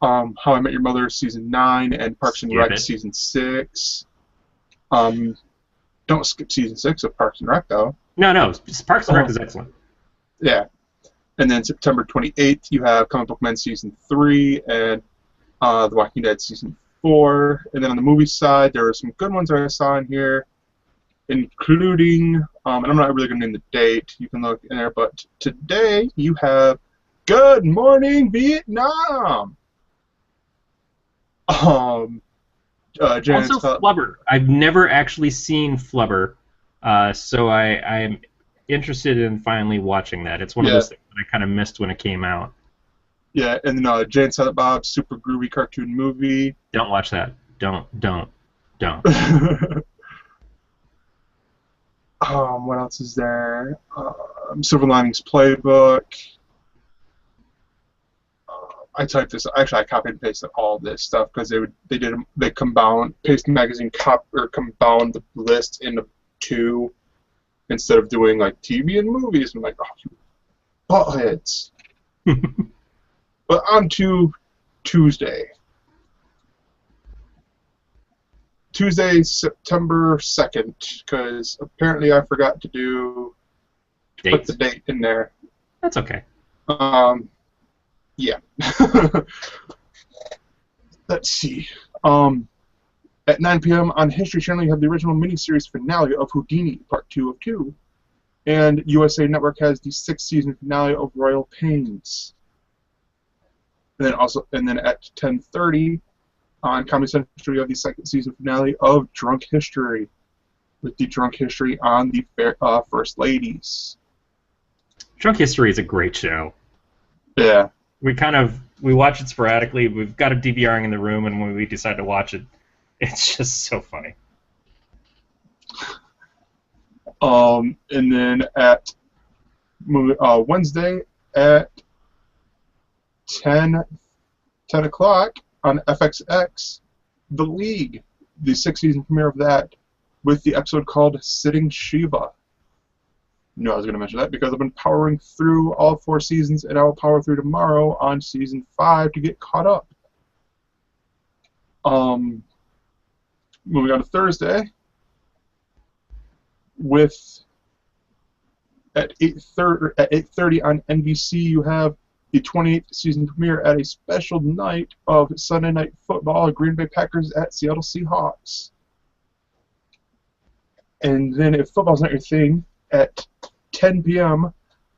How I Met Your Mother season 9 and Parks and Rec season 6. Don't skip season 6 of Parks and Rec, though. No, Parks and Rec is excellent. Yeah. And then September 28th, you have Comic Book Men season 3 and The Walking Dead season 4. And then on the movie side, there are some good ones that I saw in here, including, and I'm not really going to name the date, you can look in there, but today you have Good Morning Vietnam! Also Flubber. I've never actually seen Flubber, so I'm interested in finally watching that. It's one of those things that I kind of missed when it came out. Yeah, and then Jay and Silent Bob's super groovy cartoon movie. Don't watch that. Don't. What else is there? Silver Linings Playbook. I typed this. Actually, I copied and pasted all this stuff because they combined Paste Magazine combined the list into 2 instead of doing like TV and movies. I'm like, oh, you buttheads. But on to Tuesday. Tuesday, September 2nd, because apparently I forgot to put the date in there. That's okay. Yeah. Let's see. At 9 p.m. on History Channel, you have the original miniseries finale of Houdini, Part 2 of 2. And USA Network has the 6th season finale of Royal Pains. And then at 10:30 on Comedy Central, you have the 2nd season finale of Drunk History, with the Drunk History on the First Ladies. Drunk History is a great show. Yeah. We watch it sporadically. We've got a DVRing in the room, and when we decide to watch it, it's just so funny. And then at Wednesday at 10 o'clock on FXX, The League, the sixth season premiere of that, with the episode called Sitting Shiva. No, I was going to mention that because I've been powering through all 4 seasons, and I will power through tomorrow on season 5 to get caught up. Moving on to Thursday, with at 8:30 on NBC, you have the 28th season premiere at a special night of Sunday Night Football, Green Bay Packers at Seattle Seahawks. And then if football's not your thing, at 10 p.m.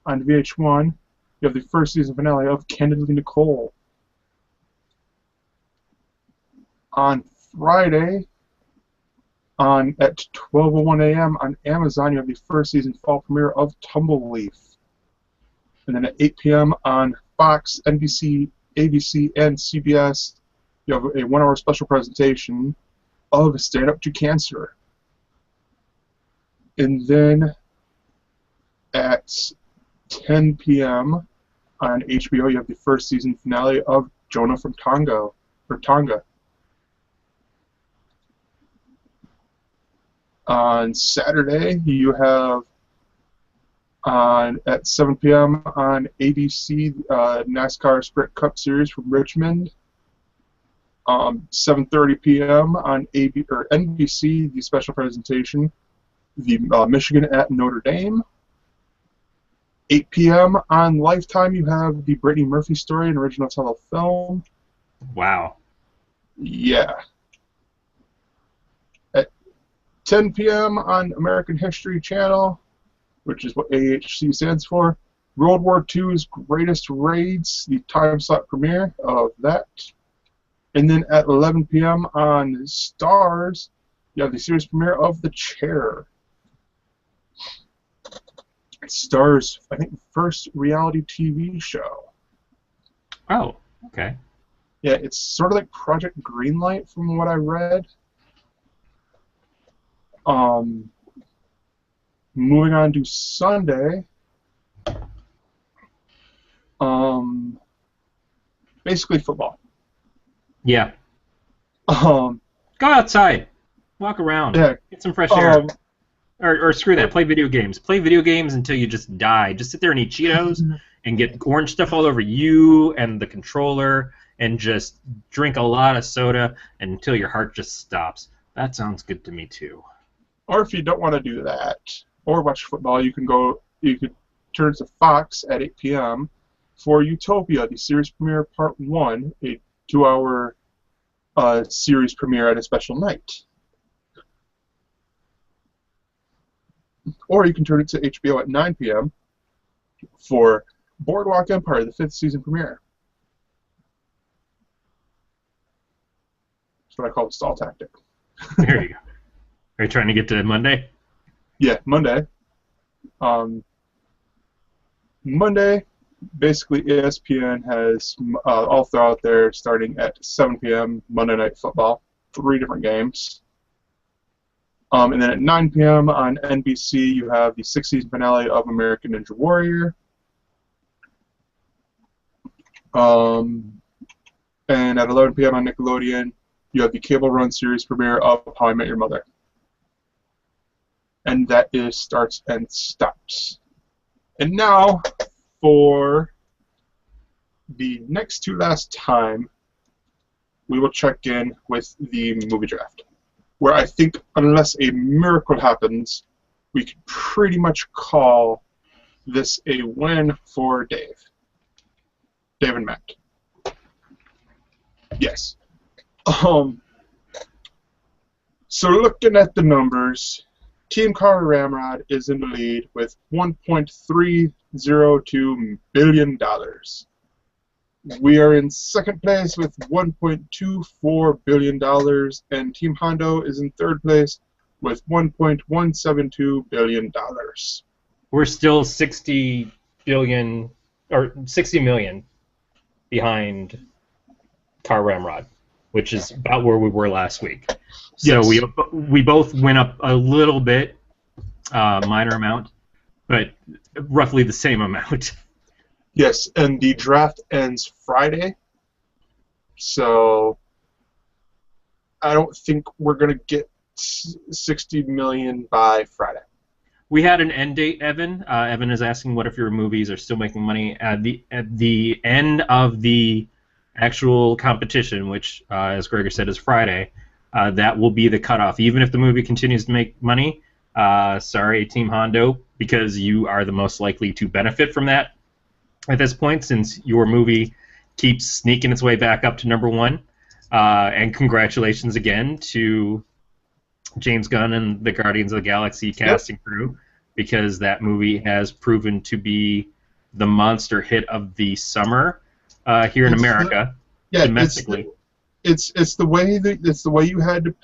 on VH1, you have the first season finale of Candidly Nicole. On Friday, at 12:01 a.m. on Amazon, you have the first season fall premiere of Tumbleleaf. And then at 8 p.m. on Fox, NBC, ABC, and CBS, you have a 1-hour special presentation of Stand Up to Cancer. And then at 10 p.m. on HBO, you have the first season finale of Jonah from Tonga. On Saturday, you have at 7 p.m. on ABC, NASCAR Sprint Cup Series from Richmond. 7:30 p.m. on NBC, the special presentation, the Michigan at Notre Dame. 8 p.m. on Lifetime, you have the Brittany Murphy story, an original telefilm. Wow. Yeah. At 10 p.m. on American History Channel, which is what AHC stands for, World War II's Greatest Raids, the time slot premiere of that. And then at 11 p.m. on Stars, you have the series premiere of The Chair. Stars, I think, first reality TV show. Oh, okay. Yeah, it's sort of like Project Greenlight from what I read. Moving on to Sunday. Basically football. Yeah. Go outside. Walk around. Yeah. Get some fresh air. Or screw that. Play video games. Play video games until you just die. Just sit there and eat Cheetos and get orange stuff all over you and the controller and just drink a lot of soda until your heart just stops. That sounds good to me too. Or if you don't want to do that or watch football, you could turn to Fox at 8 p.m. for Utopia, the series premiere part 1, a 2-hour series premiere at a special night. Or you can turn it to HBO at 9 p.m. for Boardwalk Empire, the 5th season premiere. That's what I call the stall tactic. There you go. Are you trying to get to Monday? Yeah, Monday. Monday, basically ESPN has all throughout there, starting at 7 p.m. Monday Night Football, 3 different games. And then at 9 p.m. on NBC, you have the 6th season finale of American Ninja Warrior. And at 11 p.m. on Nickelodeon, you have the cable run series premiere of How I Met Your Mother. And that is starts and stops. And now, for the next to last time, we will check in with the movie draft, where I think, unless a miracle happens, we could pretty much call this a win for Dave. Dave and Matt. Yes. So looking at the numbers, Team Car Ramrod is in the lead with $1.302 billion. We are in second place with $1.24 billion, and Team Hondo is in third place with $1.172 billion. We're still 60 billion or 60 million behind Car Ramrod, which is about where we were last week. So yes. we both went up a little bit. minor amount, but roughly the same amount. Yes, and the draft ends Friday, so I don't think we're gonna get 60 million by Friday. We had an end date, Evan. Evan is asking what if your movies are still making money at the end of the actual competition, which, as Gregor said, is Friday. That will be the cutoff. Even if the movie continues to make money, sorry, Team Hondo, because you are the most likely to benefit from that at this point, since your movie keeps sneaking its way back up to #1. And congratulations again to James Gunn and the Guardians of the Galaxy Yep. casting crew, because that movie has proven to be the monster hit of the summer here in It's America, yeah, domestically. it's the way that it's the way you had to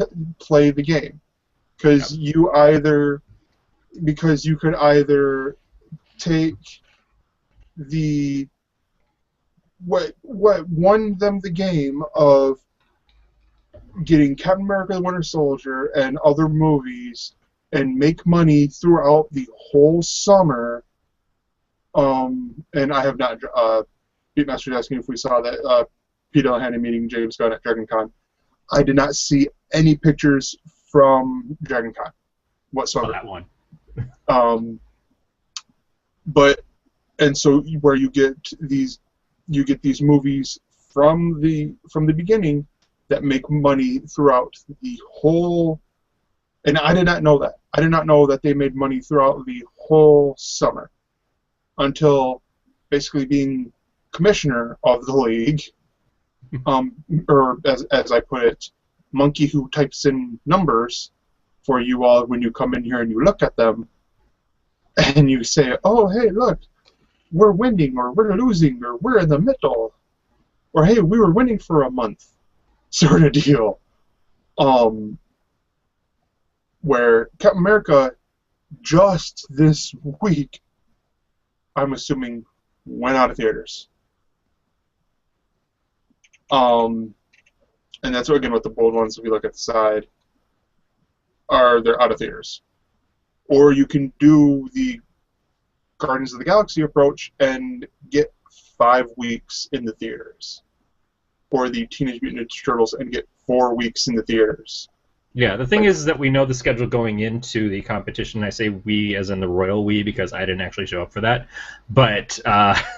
play the game, Yep. because you could either take the what won them the game of getting Captain America: The Winter Soldier and other movies and make money throughout the whole summer. And I have not. Beatmaster's asking if we saw that Pete Elhaney meeting James Gunn at Dragon Con. I did not see any pictures from Dragon Con Well, whatsoever. that one. Um, but and so where you get these movies from the beginning that make money throughout the whole. And I did not know that. I did not know that they made money throughout the whole summer until basically being commissioner of the league, or as I put it, monkey who types in numbers for you all when you come in here and you look at them and you say, oh, hey, look, we're winning or we're losing or we're in the middle, or hey, we were winning for a month, sort of deal. Where Captain America just this week, I'm assuming, went out of theaters. And that's again with the bold ones. If you look at the side, they're out of theaters. Or you can do the Guardians of the Galaxy approach and get 5 weeks in the theaters, or the Teenage Mutant Ninja Turtles and get 4 weeks in the theaters. Yeah, the thing is that we know the schedule going into the competition. I say we as in the royal we because I didn't actually show up for that. But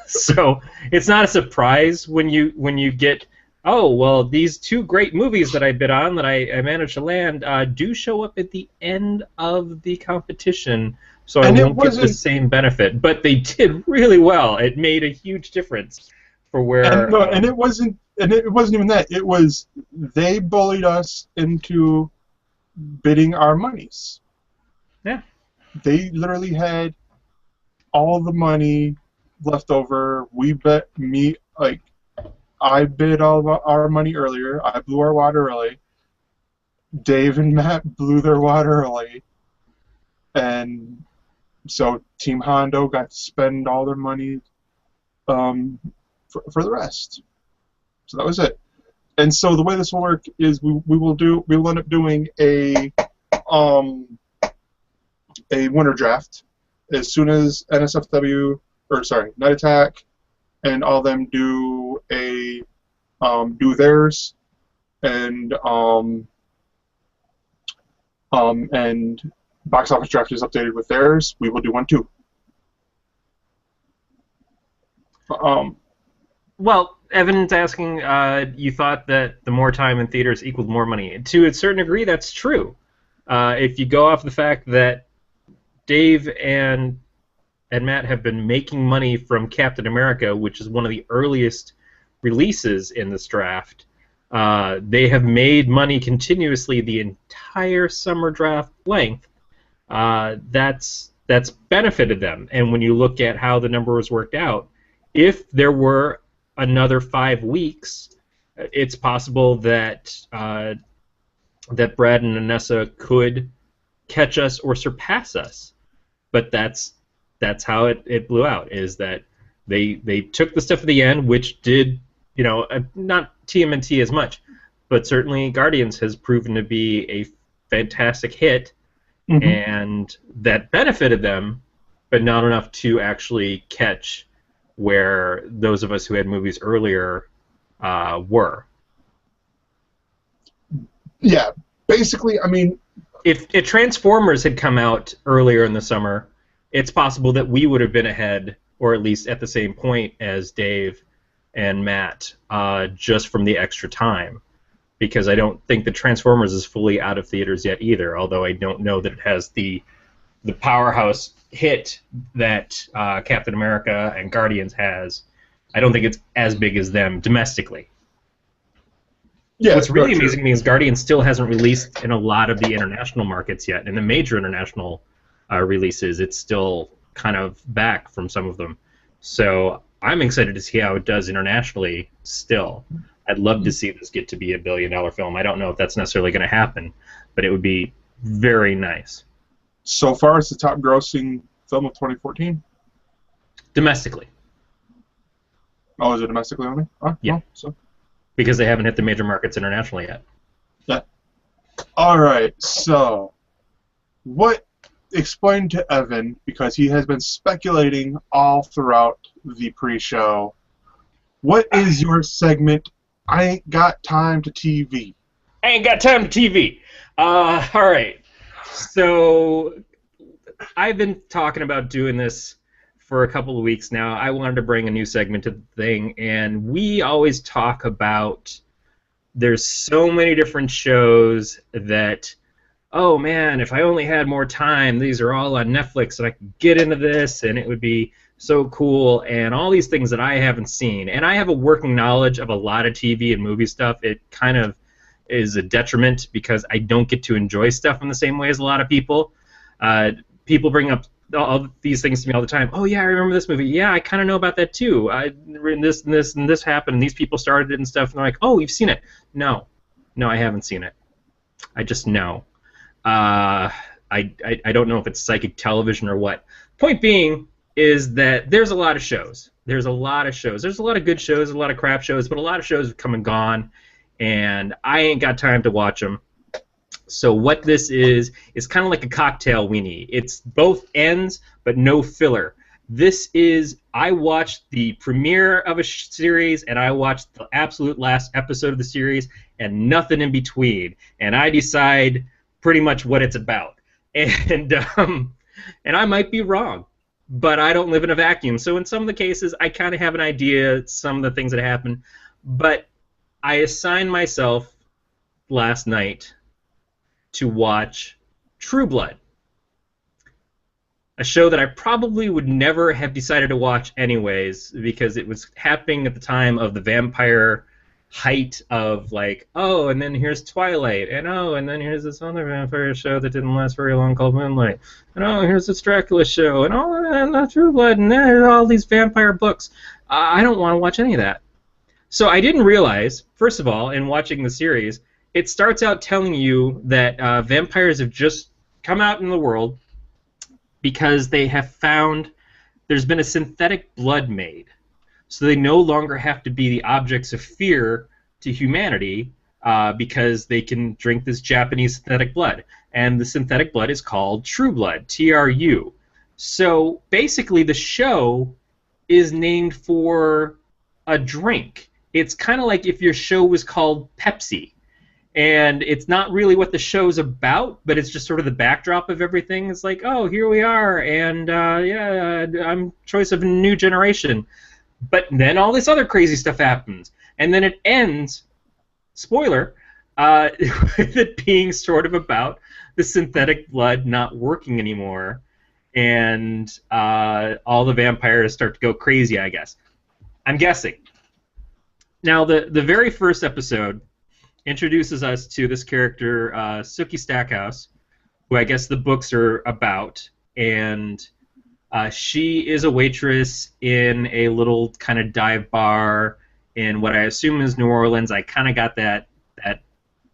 so it's not a surprise when you get, oh, well, these 2 great movies that I bid on that I managed to land do show up at the end of the competition, so I won't get the same benefit. But they did really well. It made a huge difference for where. And it wasn't even that. It was they bullied us into bidding our monies. Yeah. They literally had all the money left over. I bid all of our money earlier. I blew our wad early. Dave and Matt blew their wad early. And so Team Hondo got to spend all their money for the rest. So that was it. And so the way this will work is we will end up doing a winter draft as soon as NSFW, or sorry, Night Attack and all them do theirs, and Box Office Draft is updated with theirs. We will do one too. Well, Evan's asking, you thought that the more time in theaters equaled more money. To a certain degree, that's true. If you go off the fact that Dave and Matt have been making money from Captain America, which is one of the earliest releases in this draft, they have made money continuously the entire summer draft length. That's benefited them. And when you look at how the numbers worked out, if there were another 5 weeks, it's possible that that Brad and Anessa could catch us or surpass us. But that's how it blew out. Is that they took the stuff at the end, which did, not TMNT as much, but certainly Guardians has proven to be a fantastic hit. and that benefited them, but not enough to actually catch where those of us who had movies earlier were. Yeah, basically, I mean, if Transformers had come out earlier in the summer, it's possible that we would have been ahead, or at least at the same point as Dave and Matt, just from the extra time. Because I don't think that Transformers is fully out of theaters yet either, although I don't know that it has the powerhouse hit that Captain America and Guardians has. I don't think it's as big as them domestically. yeah. What's really amazing to me is Guardians still hasn't released in a lot of the international markets yet. In the major international releases, it's still kind of back from some of them. So I'm excited to see how it does internationally still. I'd love to see this get to be $1 billion film. I don't know if that's necessarily going to happen, but it would be very nice. So far, it's the top grossing film of 2014? Domestically. Oh, is it domestically only? Yeah. Well, so. Because they haven't hit the major markets internationally yet. Yeah. All right, so explain to Evan, because he has been speculating all throughout the pre-show, what is your segment, I Ain't Got Time to TV? I ain't got time to TV. All right. So I've been talking about doing this for a couple of weeks now. I wanted to bring a new segment to the thing, and we always talk about there's so many different shows that, oh man, if I only had more time, these are all on Netflix and I could get into this and it would be so cool, and all these things that I haven't seen. And I have a working knowledge of a lot of TV and movie stuff. It kind of is a detriment because I don't get to enjoy stuff in the same way as a lot of people. People bring up all these things to me all the time. Oh yeah, I remember this movie. Yeah, I kind of know about that too. This and this and this happened, and these people started it and stuff. And they're like, oh, you've seen it? No, I haven't seen it. I just know. I don't know if it's psychic television or what. Point being is that there's a lot of shows. There's a lot of shows. There's a lot of good shows, a lot of crap shows, but a lot of shows have come and gone, and I ain't got time to watch them. So what this is kind of like a cocktail weenie. It's both ends, but no filler. This is, I watched the premiere of a series, and I watched the absolute last episode of the series, and nothing in between. And I decide pretty much what it's about. And I might be wrong, but I don't live in a vacuum. So in some of the cases, I kind of have an idea some of the things that happen. But I assigned myself last night to watch True Blood, a show that I probably would never have decided to watch anyways, because it was happening at the time of the vampire height of, like, oh, and then here's Twilight, and oh, and then here's this other vampire show that didn't last very long called Moonlight, and oh, here's this Dracula show, and oh, and True Blood, and there's all these vampire books. I don't want to watch any of that. So I didn't realize, first of all, in watching the series, it starts out telling you that vampires have just come out in the world because they have found there's been a synthetic blood made. So they no longer have to be the objects of fear to humanity because they can drink this Japanese synthetic blood. And the synthetic blood is called True Blood, TRU. So basically the show is named for a drink. It's kind of like if your show was called Pepsi. And it's not really what the show's about, but it's just sort of the backdrop of everything. It's like, oh, here we are, and yeah, I'm choice of a new generation. But then all this other crazy stuff happens. And then it ends, spoiler, with it being sort of about the synthetic blood not working anymore. And all the vampires start to go crazy, I guess. I'm guessing. Now, the very first episode introduces us to this character, Sookie Stackhouse, who I guess the books are about. And she is a waitress in a little kind of dive bar in what I assume is New Orleans. I kind of got that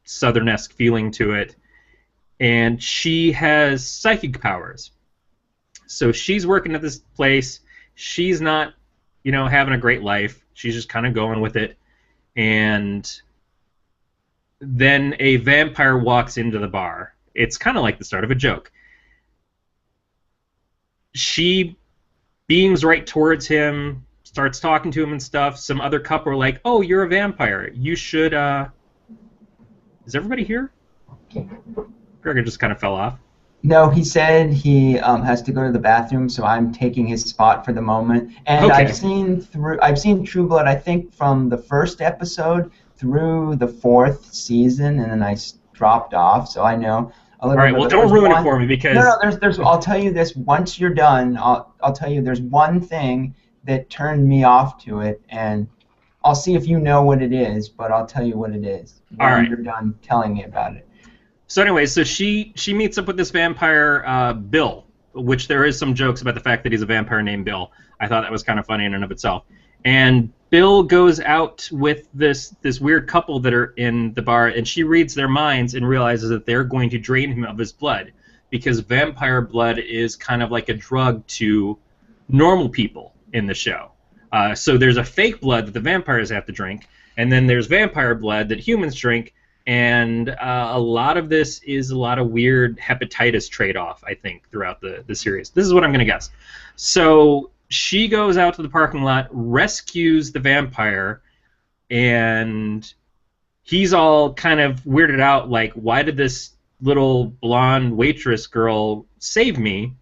Southern-esque feeling to it. And she has psychic powers. So she's working at this place. She's not, having a great life. She's just kind of going with it. And then a vampire walks into the bar. It's kind of like the start of a joke. she beams right towards him, starts talking to him and stuff. Some other couple are like, "Oh, you're a vampire. You should." Is everybody here? Gregor just kind of fell off. No, he said he has to go to the bathroom, so I'm taking his spot for the moment. And Okay. I've seen True Blood, I think, from the first episode through the 4th season, and then I dropped off. So I know a little All right. bit. Well, don't ruin it for me because no, there's. I'll tell you this. Once you're done, I'll tell you. There's one thing that turned me off to it, and I'll see if you know what it is. But I'll tell you what it is when you're done telling me about it. So anyway, so she meets up with this vampire, Bill, which there is some jokes about the fact that he's a vampire named Bill. I thought that was kind of funny in and of itself. And Bill goes out with this weird couple that are in the bar, and she reads their minds and realizes that they're going to drain him of his blood because vampire blood is kind of like a drug to normal people in the show. So there's a fake blood that the vampires have to drink, and then there's vampire blood that humans drink. And a lot of this is a lot of weird hepatitis trade-off, I think, throughout the series. This is what I'm going to guess. So she goes out to the parking lot, rescues the vampire, and he's all kind of weirded out, like, why did this little blonde waitress girl save me?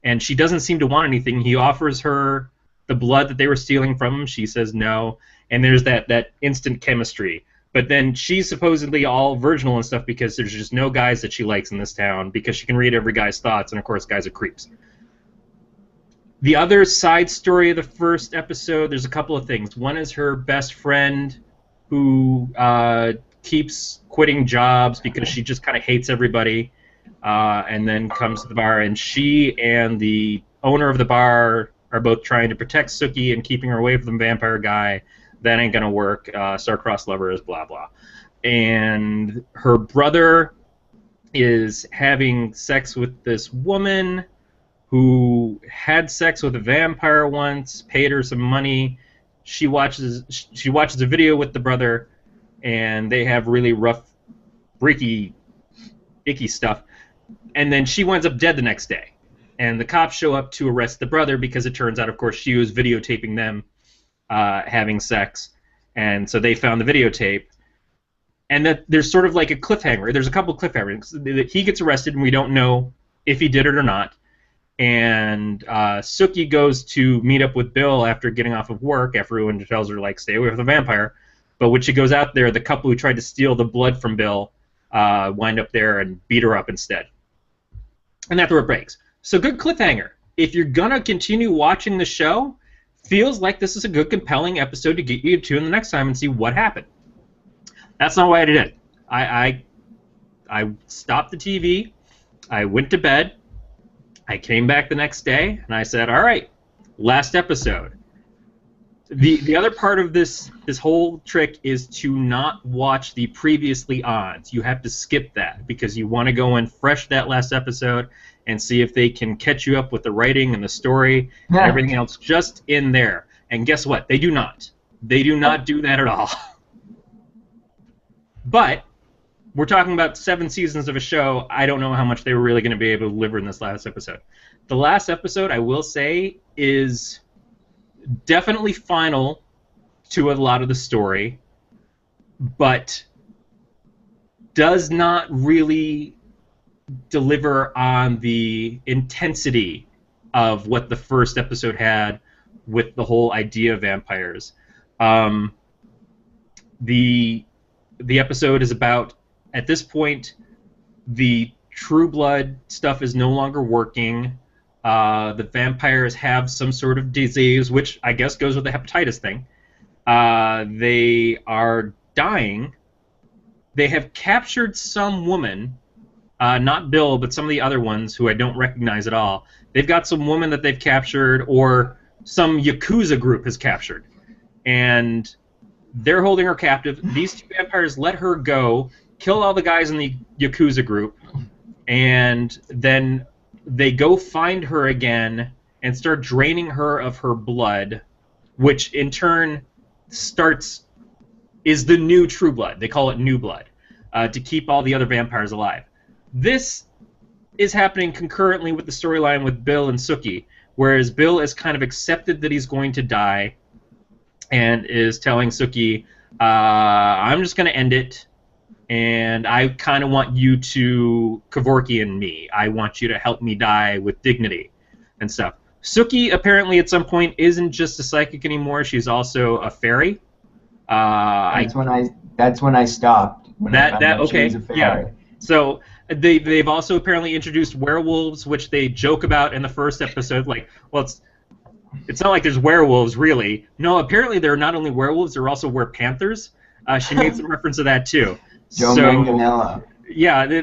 And she doesn't seem to want anything. He offers her the blood that they were stealing from him. She says no. And there's that instant chemistry. But then she's supposedly all virginal and stuff because there's just no guys that she likes in this town because she can read every guy's thoughts, and of course guys are creeps. The other side story of the first episode, there's a couple of things. One is her best friend who keeps quitting jobs because she just kind of hates everybody, and then comes to the bar, and she and the owner of the bar are both trying to protect Sookie and keeping her away from the vampire guy. That ain't gonna work. Star-crossed lovers, blah blah. And her brother is having sex with this woman who had sex with a vampire once, paid her some money. She watches a video with the brother, and they have really rough, freaky, icky stuff. And then she winds up dead the next day. And the cops show up to arrest the brother because it turns out, of course, she was videotaping them having sex, and so they found the videotape, and that there's sort of like a cliffhanger. There's a couple of cliffhangers. That he gets arrested, and we don't know if he did it or not. And Sookie goes to meet up with Bill after getting off of work, after everyone tells her, like, stay away from the vampire. But when she goes out there, the couple who tried to steal the blood from Bill wind up there and beat her up instead. And that's where it breaks. So good cliffhanger. If you're going to continue watching the show, feels like this is a good, compelling episode to get you to in the next time and see what happened. That's not why I did it. I stopped the TV, I went to bed, I came back the next day, and I said, all right, last episode. The other part of this whole trick is to not watch the previously ons. You have to skip that because you want to go in fresh that last episode and see if they can catch you up with the writing and the story and everything else just in there. And guess what? They do not. They do not do that at all. But we're talking about 7 seasons of a show. I don't know how much they were really going to be able to deliver in this last episode. The last episode, I will say, is definitely final to a lot of the story, but does not really deliver on the intensity of what the first episode had with the whole idea of vampires. The episode is about, at this point, the True Blood stuff is no longer working. The vampires have some sort of disease, which I guess goes with the hepatitis thing. They are dying. They have captured some woman, not Bill, but some of the other ones who I don't recognize at all. They've got some woman that they've captured, or some Yakuza group has captured. And they're holding her captive. These 2 vampires let her go, kill all the guys in the Yakuza group, and then they go find her again and start draining her of her blood, which in turn is the new True Blood. They call it New Blood, to keep all the other vampires alive. This is happening concurrently with the storyline with Bill and Sookie, whereas Bill has kind of accepted that he's going to die and is telling Sookie, I'm just going to end it, and I kind of want you to Kevorkian me. I want you to help me die with dignity and stuff. Sookie apparently at some point isn't just a psychic anymore. She's also a fairy. That's when I stopped. When I found out she was a fairy. Yeah. So they've also apparently introduced werewolves, which they joke about in the first episode. Like, well, it's not like there's werewolves really. No, apparently they're not only werewolves, they're also werpanthers. She made some reference to that too. Joe Manganiello. Yeah,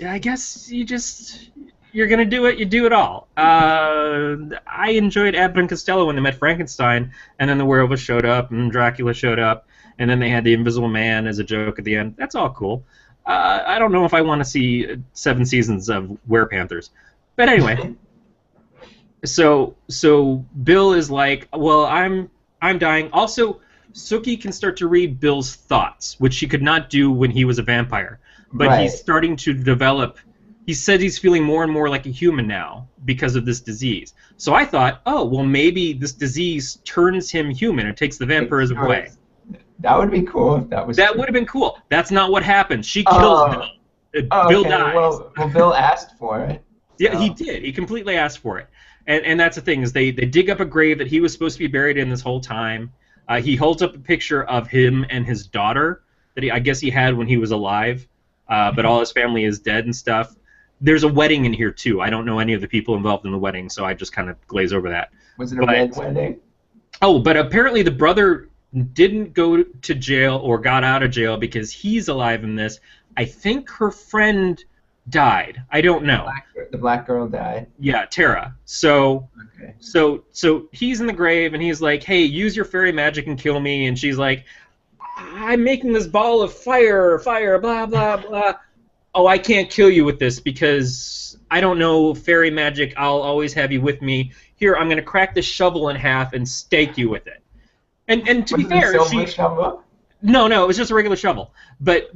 I guess you're gonna do it. You do it all. I enjoyed Abbott and Costello when they met Frankenstein, and then the werewolf showed up, and Dracula showed up, and then they had the Invisible Man as a joke at the end. That's all cool. I don't know if I want to see 7 seasons of werpanthers, but anyway. So Bill is like, well, I'm dying. Also, Sookie can start to read Bill's thoughts, which she could not do when he was a vampire. But he's starting to develop. He said he's feeling more and more like a human now because of this disease. So I thought, oh, well, maybe this disease turns him human. It takes the vampirism away. That would be cool if that was That would have been cool. That's not what happened. She kills Bill. Bill dies. Well, Bill asked for it. Yeah, he did. He completely asked for it. And that's the thing, is they dig up a grave that he was supposed to be buried in this whole time. He holds up a picture of him and his daughter that I guess he had when he was alive, but all his family is dead and stuff. There's a wedding in here, too. I don't know any of the people involved in the wedding, so I just kind of glaze over that. Was it a red wedding? Oh, but apparently the brother didn't go to jail or got out of jail because he's alive in this. I think her friend died. I don't know. The black girl died. Yeah, Tara. So he's in the grave and he's like, "Hey, use your fairy magic and kill me." And she's like, "I'm making this ball of fire, blah blah blah." "Oh, I can't kill you with this because I don't know fairy magic. I'll always have you with me. Here, I'm gonna crack this shovel in half and stake you with it." And to be fair, No, it was just a regular shovel. But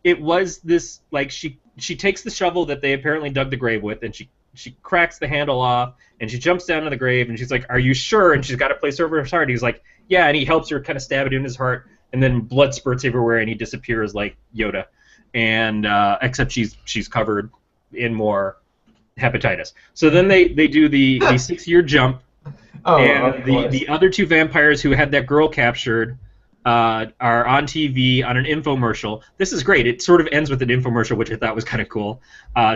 it was this, like, she takes the shovel that they apparently dug the grave with, and she cracks the handle off, and she jumps down to the grave, and she's like, "Are you sure?" And she's got to place over his heart. He's like, "Yeah," and he helps her kind of stab it in his heart, and then blood spurts everywhere, and he disappears like Yoda. And except she's covered in more hepatitis. So then they do the 6-year jump, and the other 2 vampires who had that girl captured are on TV on an infomercial. This is great. It sort of ends with an infomercial, which I thought was kind of cool,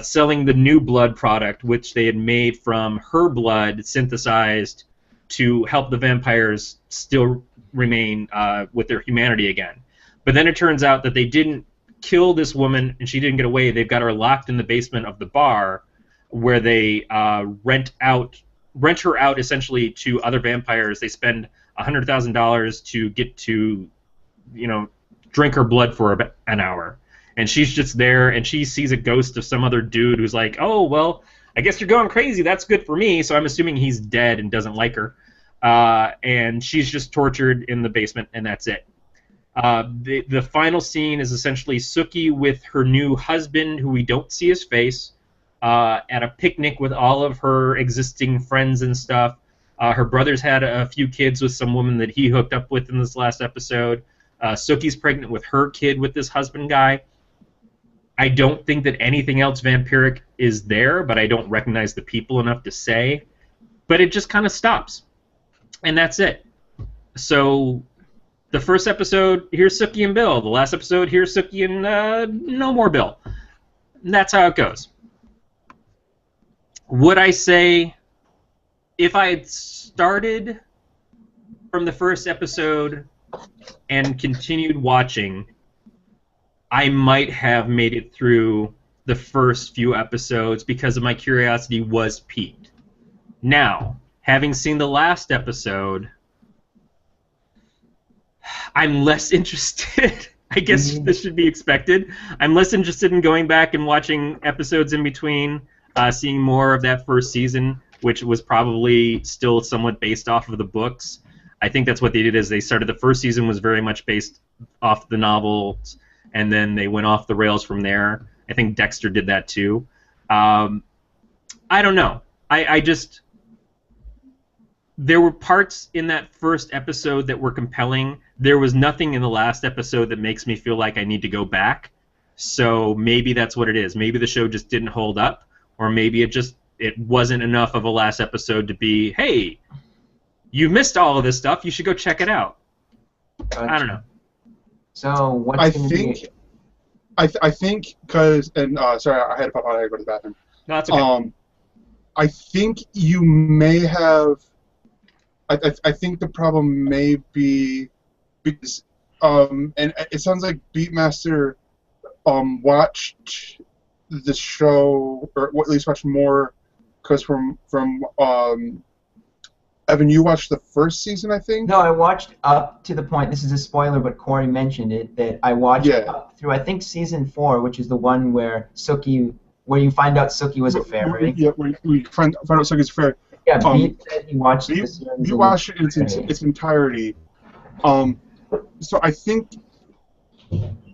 selling the new blood product, which they had made from her blood synthesized to help the vampires still remain with their humanity again. But then it turns out that they didn't kill this woman and she didn't get away. They've got her locked in the basement of the bar where they rent her out essentially to other vampires. They spend $100,000 to get to, drink her blood for about an hour. And she's just there, and she sees a ghost of some other dude who's like, "Oh, well, I guess you're going crazy. That's good for me." So I'm assuming he's dead and doesn't like her. And she's just tortured in the basement, and that's it. The final scene is essentially Sookie with her new husband, who we don't see his face, at a picnic with all of her existing friends and stuff. Her brother's had a few kids with some woman that he hooked up with in this last episode. Sookie's pregnant with her kid with this husband guy. I don't think that anything else vampiric is there, but I don't recognize the people enough to say. But it just kind of stops. And that's it. So the first episode, here's Sookie and Bill. The last episode, here's Sookie and no more Bill. And that's how it goes. Would I say, if I had started from the first episode and continued watching, I might have made it through the first few episodes because my curiosity was piqued. Now, having seen the last episode, I'm less interested. I guess this should be expected. I'm less interested in going back and watching episodes in between, seeing more of that first season, which was probably still somewhat based off of the books. I think that's what they did. Is they started, the first season was very much based off the novels, and then they went off the rails from there. I think Dexter did that too. I don't know. I just there were parts in that first episode that were compelling. There was nothing in the last episode that makes me feel like I need to go back. So maybe that's what it is. Maybe the show just didn't hold up, or maybe it wasn't enough of a last episode to be, hey, you missed all of this stuff. You should go check it out. Gotcha. I don't know. So what's I going to think, be? I think because, and sorry, I had to pop out. I had to go to the bathroom. No, that's okay. I think you may have. I think the problem may be because, and it sounds like Beatmaster watched the show, or at least watched more, because from Evan, you watched the first season, I think? No, I watched up to the point, this is a spoiler, but Corey mentioned it, that I watched up through, I think, season 4, which is the one where you find out Sookie was a fairy. Yeah, we find out Sookie's a fairy. Yeah, Beat said he watched the series. You watched it in its entirety. So I think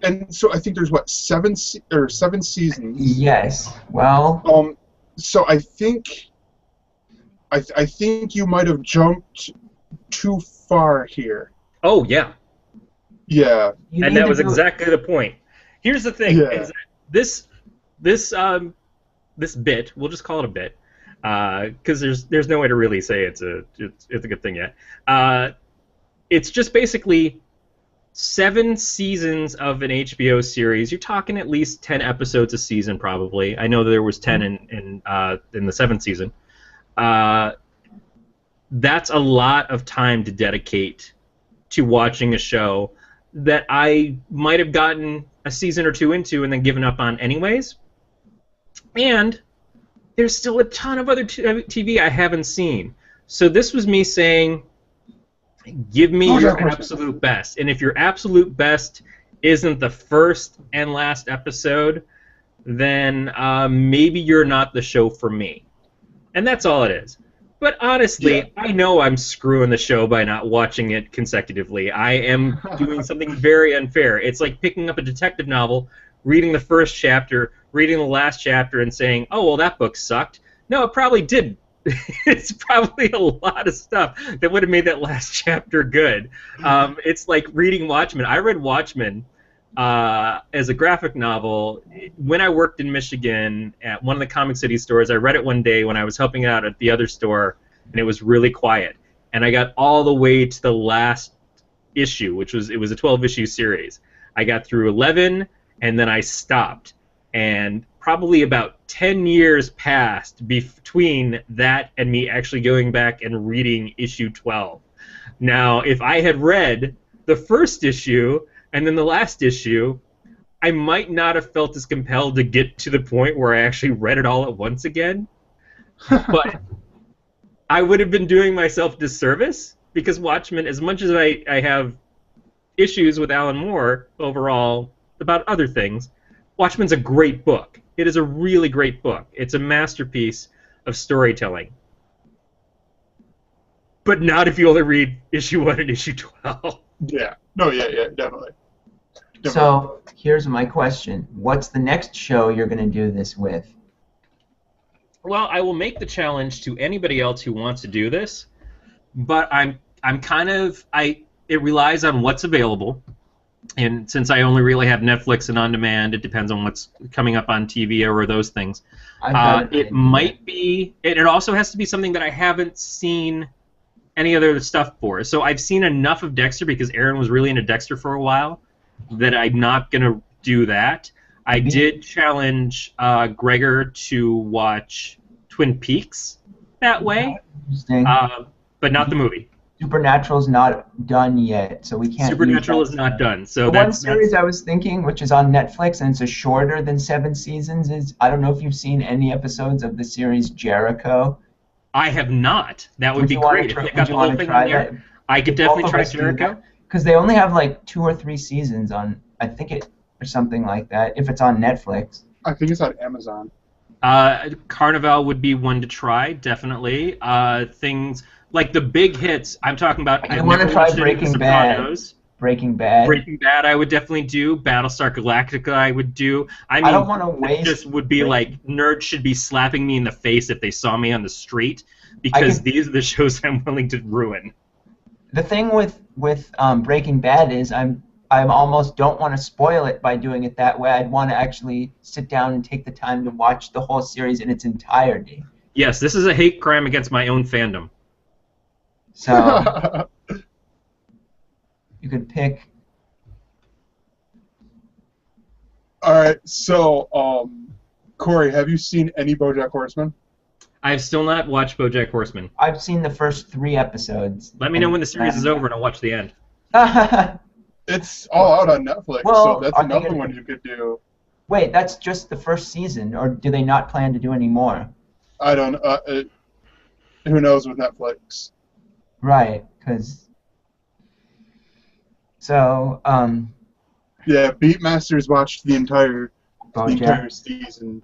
there's what, seven seasons. Yes. Well. So I think you might have jumped too far here. Oh yeah. Yeah. And that was exactly the point. Here's the thing: is that this bit, we'll just call it a bit, because there's no way to really say it's a good thing yet. It's just basically 7 seasons of an HBO series. You're talking at least 10 episodes a season, probably. I know there was 10 in the 7th season. That's a lot of time to dedicate to watching a show that I might have gotten a season or 2 into and then given up on anyways. And there's still a ton of other TV I haven't seen. So this was me saying, give me your absolute best. And if your absolute best isn't the first and last episode, then maybe you're not the show for me. And that's all it is. But honestly, I know I'm screwing the show by not watching it consecutively. I am doing something very unfair. It's like picking up a detective novel, reading the first chapter, reading the last chapter, and saying, oh, well, that book sucked. No, it probably didn't. It's probably a lot of stuff that would have made that last chapter good. It's like reading Watchmen. I read Watchmen as a graphic novel when I worked in Michigan at one of the Comic City stores. I read it one day when I was helping out at the other store, and it was really quiet. And I got all the way to the last issue, it was a 12-issue series. I got through 11, and then I stopped. And probably about 10 years passed between that and me actually going back and reading issue 12. Now, if I had read the first issue and then the last issue, I might not have felt as compelled to get to the point where I actually read it all at once again. But I would have been doing myself a disservice, because Watchmen, as much as I have issues with Alan Moore overall about other things, Watchmen's a great book. It is a really great book. It's a masterpiece of storytelling. But not if you only read issue 1 and issue 12. Yeah. No, yeah, definitely. So, here's my question. What's the next show you're going to do this with? Well, I will make the challenge to anybody else who wants to do this, but I'm kind of, it relies on what's available. And since I only really have Netflix and on demand, it depends on what's coming up on TV or those things. It might be. It also has to be something that I haven't seen any other stuff for. So I've seen enough of Dexter because Aaron was really into Dexter for a while that I'm not gonna do that. I did challenge Gregor to watch Twin Peaks that way, but not the movie. Supernatural's not done yet, so we can't. Supernatural is not done. So the one series I was thinking, which is on Netflix and it's shorter than 7 seasons, is, I don't know if you've seen any episodes of the series Jericho. I have not. That would be great. If they got the whole thing in there, I could definitely try Jericho. Because they only have like 2 or 3 seasons on, I think it, or something like that. If it's on Netflix. I think it's on Amazon. Carnival would be one to try, definitely. Things like the big hits. I'm talking about. I want to try Breaking Bad. Breaking Bad. Breaking Bad, I would definitely do. Battlestar Galactica, I would do. I I don't mean, want to it waste. just would be like nerds should be slapping me in the face if they saw me on the street, I because could. these are the shows I'm willing to ruin. The thing with Breaking Bad is I almost don't want to spoil it by doing it that way. I'd want to actually sit down and take the time to watch the whole series in its entirety. Yes, this is a hate crime against my own fandom. So you could pick. All right, so Corey, have you seen any BoJack Horseman? I've still not watched BoJack Horseman. I've seen the first 3 episodes. Let me know when the series is over and I'll watch the end. It's all out on Netflix, Well, so that's are they another gonna- one you could do. Wait, that's just the first season, or do they not plan to do any more? I don't. Who knows with Netflix? Right, because. So, Yeah, Beatmasters watched the entire BoJack. season.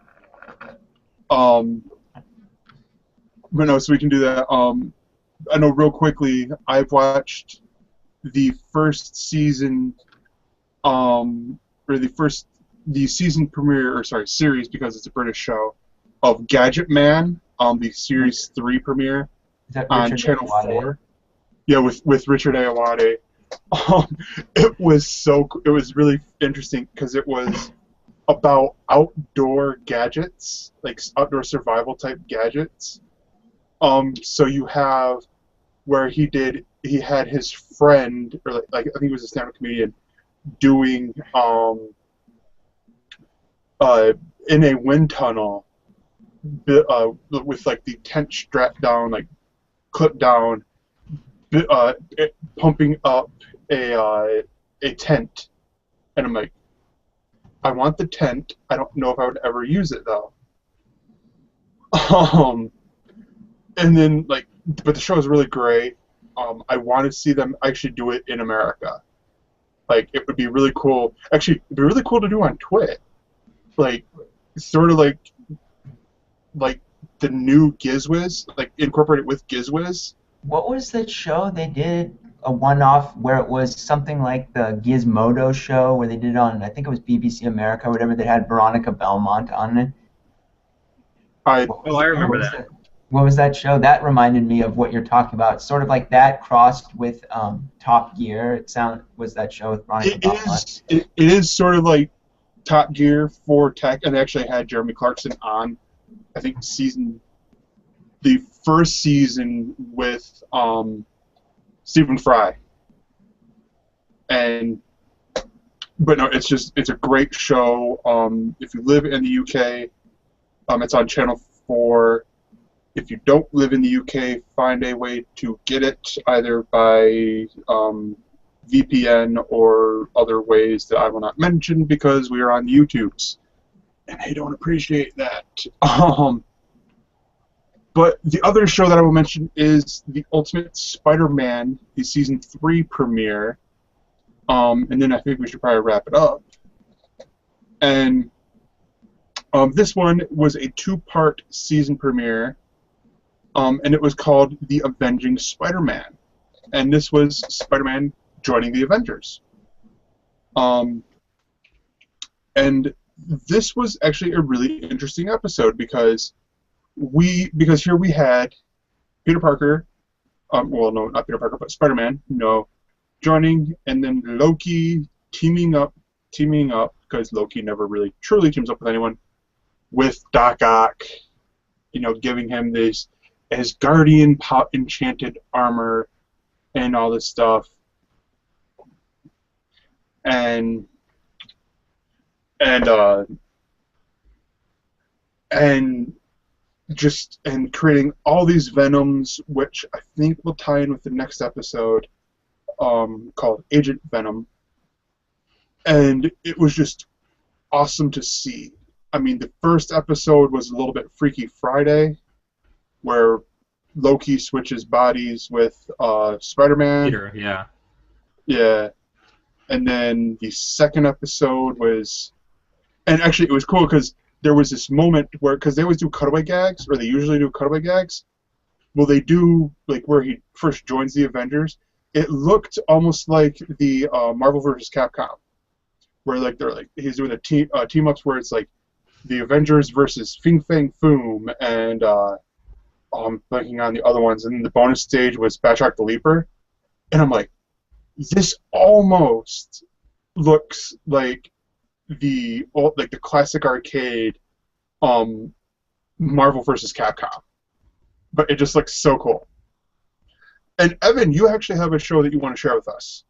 But no, so we can do that. I know real quickly. I've watched the first season, or the season premiere, or sorry, series because it's a British show, of Gadget Man. The series 3 premiere Is that on Richard Channel Ayoade? 4. Yeah, with Richard Ayoade. It was really interesting because it was about outdoor gadgets, like outdoor survival type gadgets. So you have where he had his friend, or like I think he was a stand-up comedian, doing in a wind tunnel with like the tent strapped down, like clipped down, pumping up a tent, and I'm like, I want the tent. I don't know if I would ever use it though. And then like, but the show is really great. I want to see them actually do it in America. Like, it would be really cool. Actually, it'd be really cool to do on Twit. Like, sort of like the new Gizwiz, like incorporate it with Gizwiz. What was that show they did? A one-off where it was something like the Gizmodo show where they did it on, I think it was BBC America or whatever, that had Veronica Belmont on it. I remember that. What was that show? That reminded me of what you're talking about. Sort of like that crossed with Top Gear. Was that show with Veronica Belmont? it is sort of like Top Gear for tech, and they actually had Jeremy Clarkson on, I think, the first season with Stephen Fry. But no, it's a great show. If you live in the UK, it's on Channel 4. If you don't live in the UK, find a way to get it either by VPN or other ways that I will not mention because we are on the YouTubes, and I don't appreciate that. But the other show that I will mention is The Ultimate Spider-Man, the season 3 premiere, and then I think we should probably wrap it up. And this one was a 2-part season premiere. And it was called The Avenging Spider-Man. And this was Spider-Man joining the Avengers. And this was actually a really interesting episode because here we had Peter Parker, well, no, not Peter Parker, but Spider-Man, joining, and then Loki teaming up, because Loki never really truly teams up with anyone, with Doc Ock, giving him his guardian enchanted armor and all this stuff, and creating all these Venoms, which I think will tie in with the next episode, called Agent Venom, and it was just awesome to see. I mean, the first episode was a little bit Freaky Friday, where Loki switches bodies with Spider-Man. Peter, yeah. Yeah. And then the second episode was... And actually, it was cool because there was this moment where... Because they always do cutaway gags, or they usually do cutaway gags. Well, they do, like, where he first joins the Avengers. it looked almost like the Marvel vs. Capcom, where like he's doing a team ups where it's like the Avengers versus Fing Fang Foom and I'm blanking on the other ones, and then the bonus stage was Batroc the Leaper, and I'm like, this almost looks like the classic arcade Marvel vs. Capcom, but it just looks so cool. And Evan, you actually have a show that you want to share with us.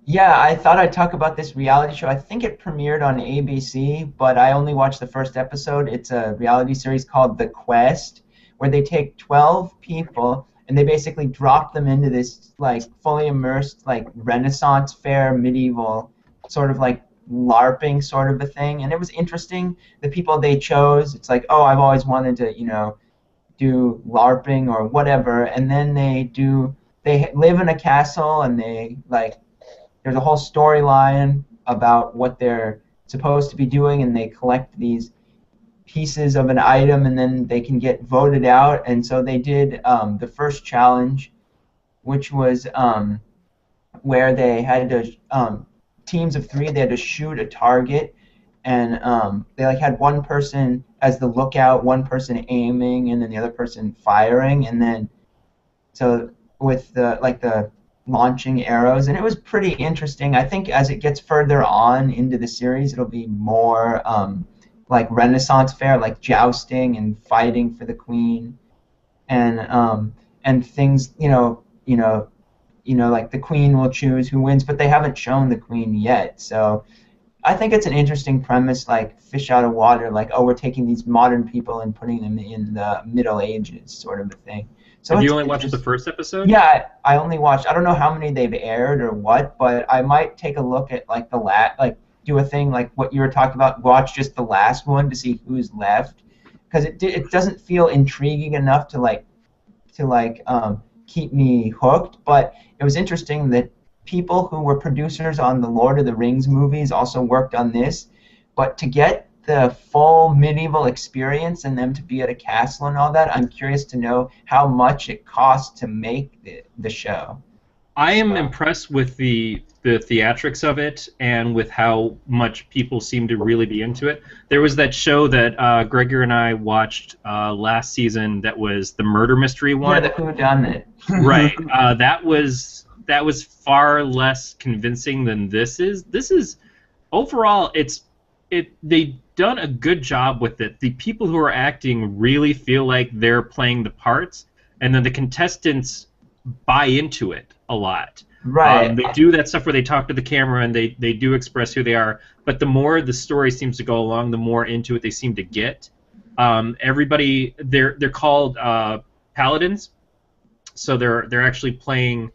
Yeah, I thought I'd talk about this reality show. I think it premiered on ABC, but I only watched the first episode. It's a reality series called The Quest, where they take 12 people and they basically drop them into this like fully immersed like Renaissance fair medieval sort of like LARPing sort of a thing. And it was interesting. The people they chose, it's like, oh, I've always wanted to, do LARPing or whatever, and then they live in a castle, and there's a whole storyline about what they're supposed to be doing, and they collect these pieces of an item, and then they can get voted out. And so they did the first challenge, which was where they had to teams of 3, they had to shoot a target, and they had one person as the lookout, one person aiming, and then the other person firing, and then so with the launching arrows, and it was pretty interesting. I think as it gets further on into the series, it'll be more like Renaissance fair, like jousting and fighting for the queen, and things, like the queen will choose who wins, but they haven't shown the queen yet, so. I think it's an interesting premise, like fish out of water, like, oh, we're taking these modern people and putting them in the Middle Ages, sort of a thing. So have you only watched the first episode? Yeah, I only watched. I don't know how many they've aired or what, but I might take a look at like do a thing like what you were talking about. Watch just the last one to see who's left, because it doesn't feel intriguing enough to keep me hooked. But it was interesting that people who were producers on the Lord of the Rings movies also worked on this, but to get the full medieval experience and them to be at a castle and all that, I'm curious to know how much it costs to make the show. I am impressed with the theatrics of it and with how much people seem to really be into it. There was that show that Gregor and I watched last season that was the murder mystery one. Yeah, the whodunit. Right. That was far less convincing than this is. This is overall they've done a good job with it. The people who are acting really feel like they're playing the parts, and then the contestants buy into it a lot. Right. They do that stuff where they talk to the camera and they do express who they are, but the more the story seems to go along, the more into it they seem to get. Everybody, they're called paladins, so they're actually playing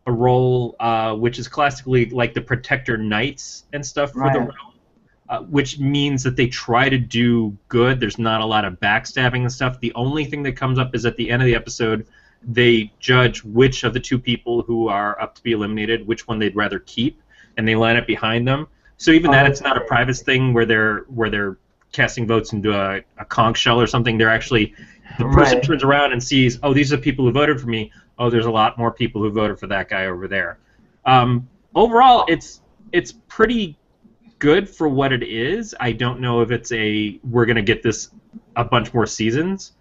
a role which is classically like the protector knights and stuff for the realm, which means that they try to do good. There's not a lot of backstabbing and stuff. The only thing that comes up is at the end of the episode, they judge which of the 2 people who are up to be eliminated, which one they'd rather keep, and they line up behind them. So even it's not a private thing where they're casting votes into a conch shell or something. They're actually the person turns around and sees, oh, these are the people who voted for me. Oh, there's a lot more people who voted for that guy over there. Overall, it's pretty good for what it is. I don't know if it's we're going to get this a bunch more seasons,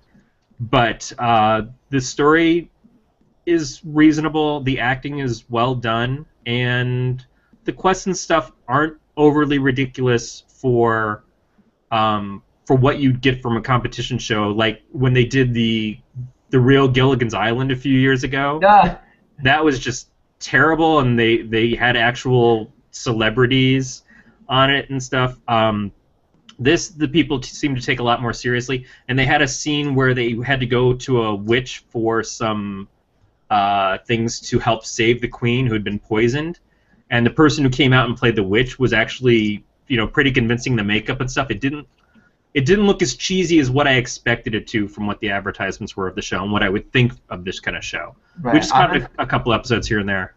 but the story is reasonable, the acting is well done, and the quests and stuff aren't overly ridiculous for what you'd get from a competition show, like when they did the real Gilligan's Island a few years ago. That was just terrible, and they had actual celebrities on it and stuff. The people seem to take a lot more seriously, and they had a scene where they had to go to a witch for some things to help save the queen who had been poisoned, and the person who came out and played the witch was actually pretty convincing. The makeup and stuff, it didn't look as cheesy as what I expected it to from what the advertisements were of the show and what I would think of this kind of show. Right. We just got a couple episodes here and there.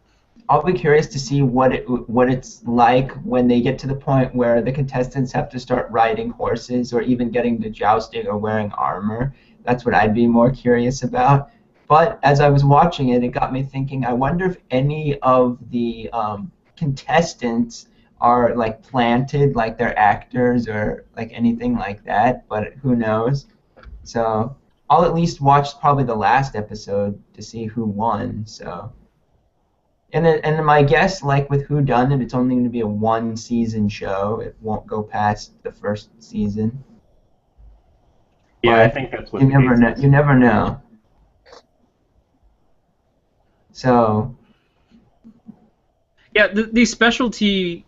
I'll be curious to see what it's like when they get to the point where the contestants have to start riding horses or even getting to jousting or wearing armor. That's what I'd be more curious about. But as I was watching it, it got me thinking, I wonder if any of the contestants are like planted, like they're actors or like anything like that, but who knows? So I'll at least watch probably the last episode to see who won. So and my guess, like with Who Done It, it's only going to be a one season show. It won't go past the first season. Yeah, But I think that's what you the never case know. is. You never know. So Yeah, these specialty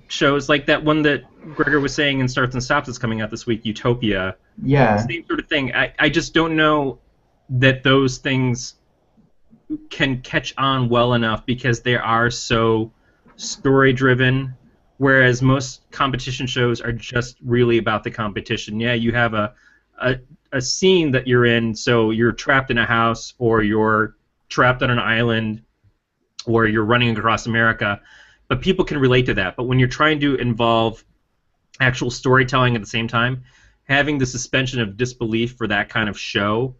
shows, like that one that Gregor was saying in Starts and Stops is coming out this week, Utopia, yeah, same sort of thing. I just don't know that those things can catch on well enough because they are so story-driven, whereas most competition shows are just really about the competition. Yeah, you have a scene that you're in, so you're trapped in a house or you're trapped on an island or you're running across America, but people can relate to that. But when you're trying to involve actual storytelling at the same time, having the suspension of disbelief for that kind of show,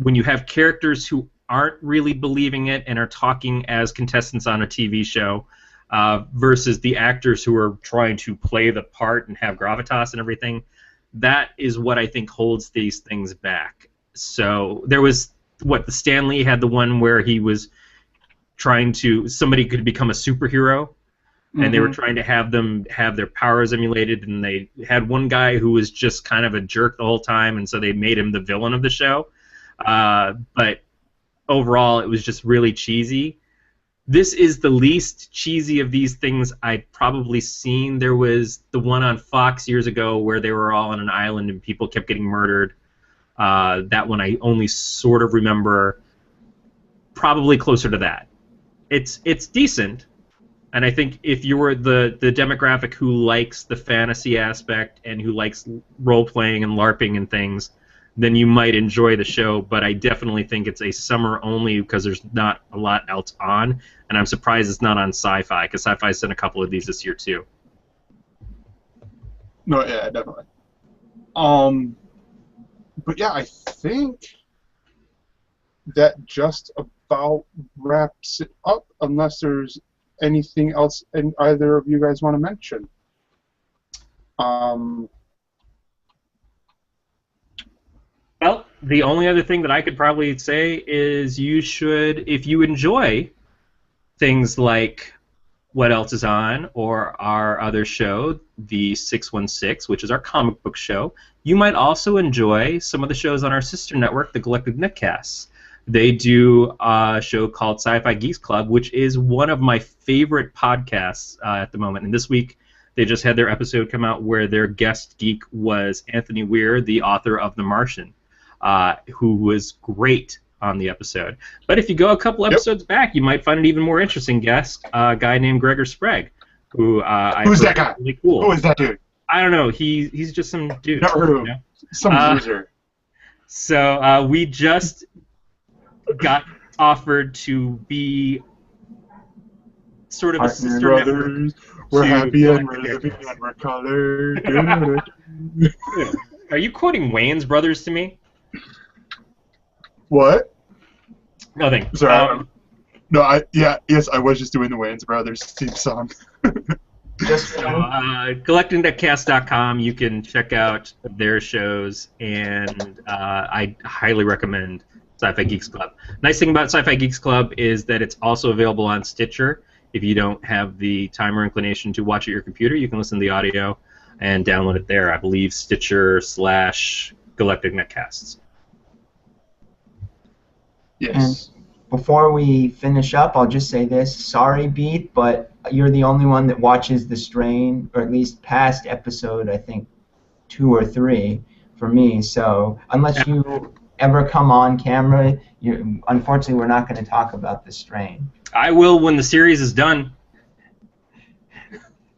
when you have characters who aren't really believing it and are talking as contestants on a TV show versus the actors who are trying to play the part and have gravitas and everything, that is what I think holds these things back. So there was, the Stan Lee had the one where he was trying to, somebody could become a superhero, and they were trying to have them have their powers emulated, and they had one guy who was just kind of a jerk the whole time, and so they made him the villain of the show. But overall, it was just really cheesy. This is the least cheesy of these things I'd probably seen. There was the one on Fox years ago where they were all on an island and people kept getting murdered. That one I only sort of remember, probably closer to that. It's decent, and I think if you were the demographic who likes the fantasy aspect and who likes role-playing and LARPing and things, then you might enjoy the show, but I definitely think it's a summer only because there's not a lot else on, and I'm surprised it's not on Sci-Fi, because Sci-Fi's done a couple of these this year too. No, yeah, definitely. But yeah, I think that just about wraps it up, unless there's anything else either of you guys want to mention. Well, the only other thing that I could probably say is you should, if you enjoy things like What Else Is On or our other show, the 616, which is our comic book show, you might also enjoy some of the shows on our sister network, the Galactic Netcasts. They do a show called Sci-Fi Geeks Club, which is one of my favorite podcasts at the moment. And this week, they just had their episode come out where their guest geek was Anthony Weir, the author of The Martian, who was great on the episode. But if you go a couple episodes back, you might find an even more interesting guest, a guy named Gregor Sprague, who Who's that guy? Really cool. Who is that dude? I don't know. He's just some dude. Never heard of him. You know? Some loser. So we just got offered to be sort of a sister brothers. We're happy and we're living and we're colored. Are you quoting Wayans Brothers to me? What? Nothing. Sorry. Yes, I was just doing the Wayans Brothers theme song. just collectingthatcast.com, you can check out their shows, and I highly recommend Sci-Fi Geeks Club. Nice thing about Sci-Fi Geeks Club is that it's also available on Stitcher. If you don't have the time or inclination to watch at your computer, you can listen to the audio and download it there. I believe Stitcher/Galactic Netcasts. Yes. And before we finish up, I'll just say this. Sorry, Beat, but you're the only one that watches The Strain, or at least past episode, I think, 2 or 3 for me. So unless you ever come on camera, unfortunately, we're not going to talk about The Strain. I will when the series is done.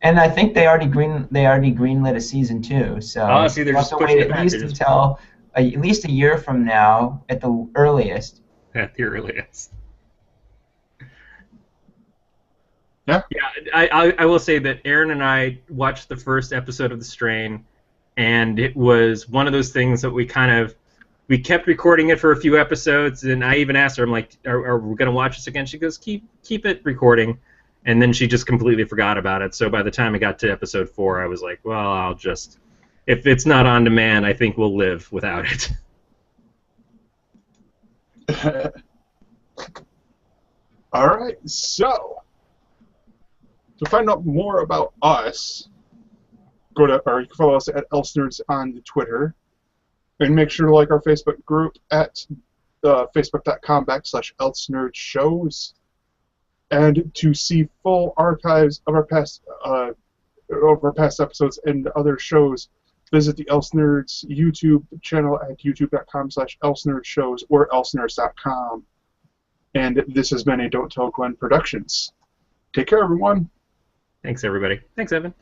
And I think they already greenlit a season 2. So see, they're we'll just have to pushing wait it back. at least until at least a year from now, at the earliest. At the earliest. Yeah. Yeah, I will say that Aaron and I watched the first episode of The Strain, and it was one of those things that we kind of we kept recording it for a few episodes, and I even asked her, I'm like, are we going to watch this again? She goes, keep it recording. And then she just completely forgot about it. So by the time I got to episode 4, I was like, well, I'll just, if it's not on demand, I think we'll live without it. All right, so to find out more about us, you can follow us at Elsenerds on the Twitter, and make sure to like our Facebook group at facebook.com/ElseNerdShows, and to see full archives of our past episodes and other shows, visit the Elsenerds YouTube channel at youtube.com/ElseNerdShows or elsenerds.com. And this has been a Don't Tell Gwen Productions. Take care, everyone. Thanks, everybody. Thanks, Evan.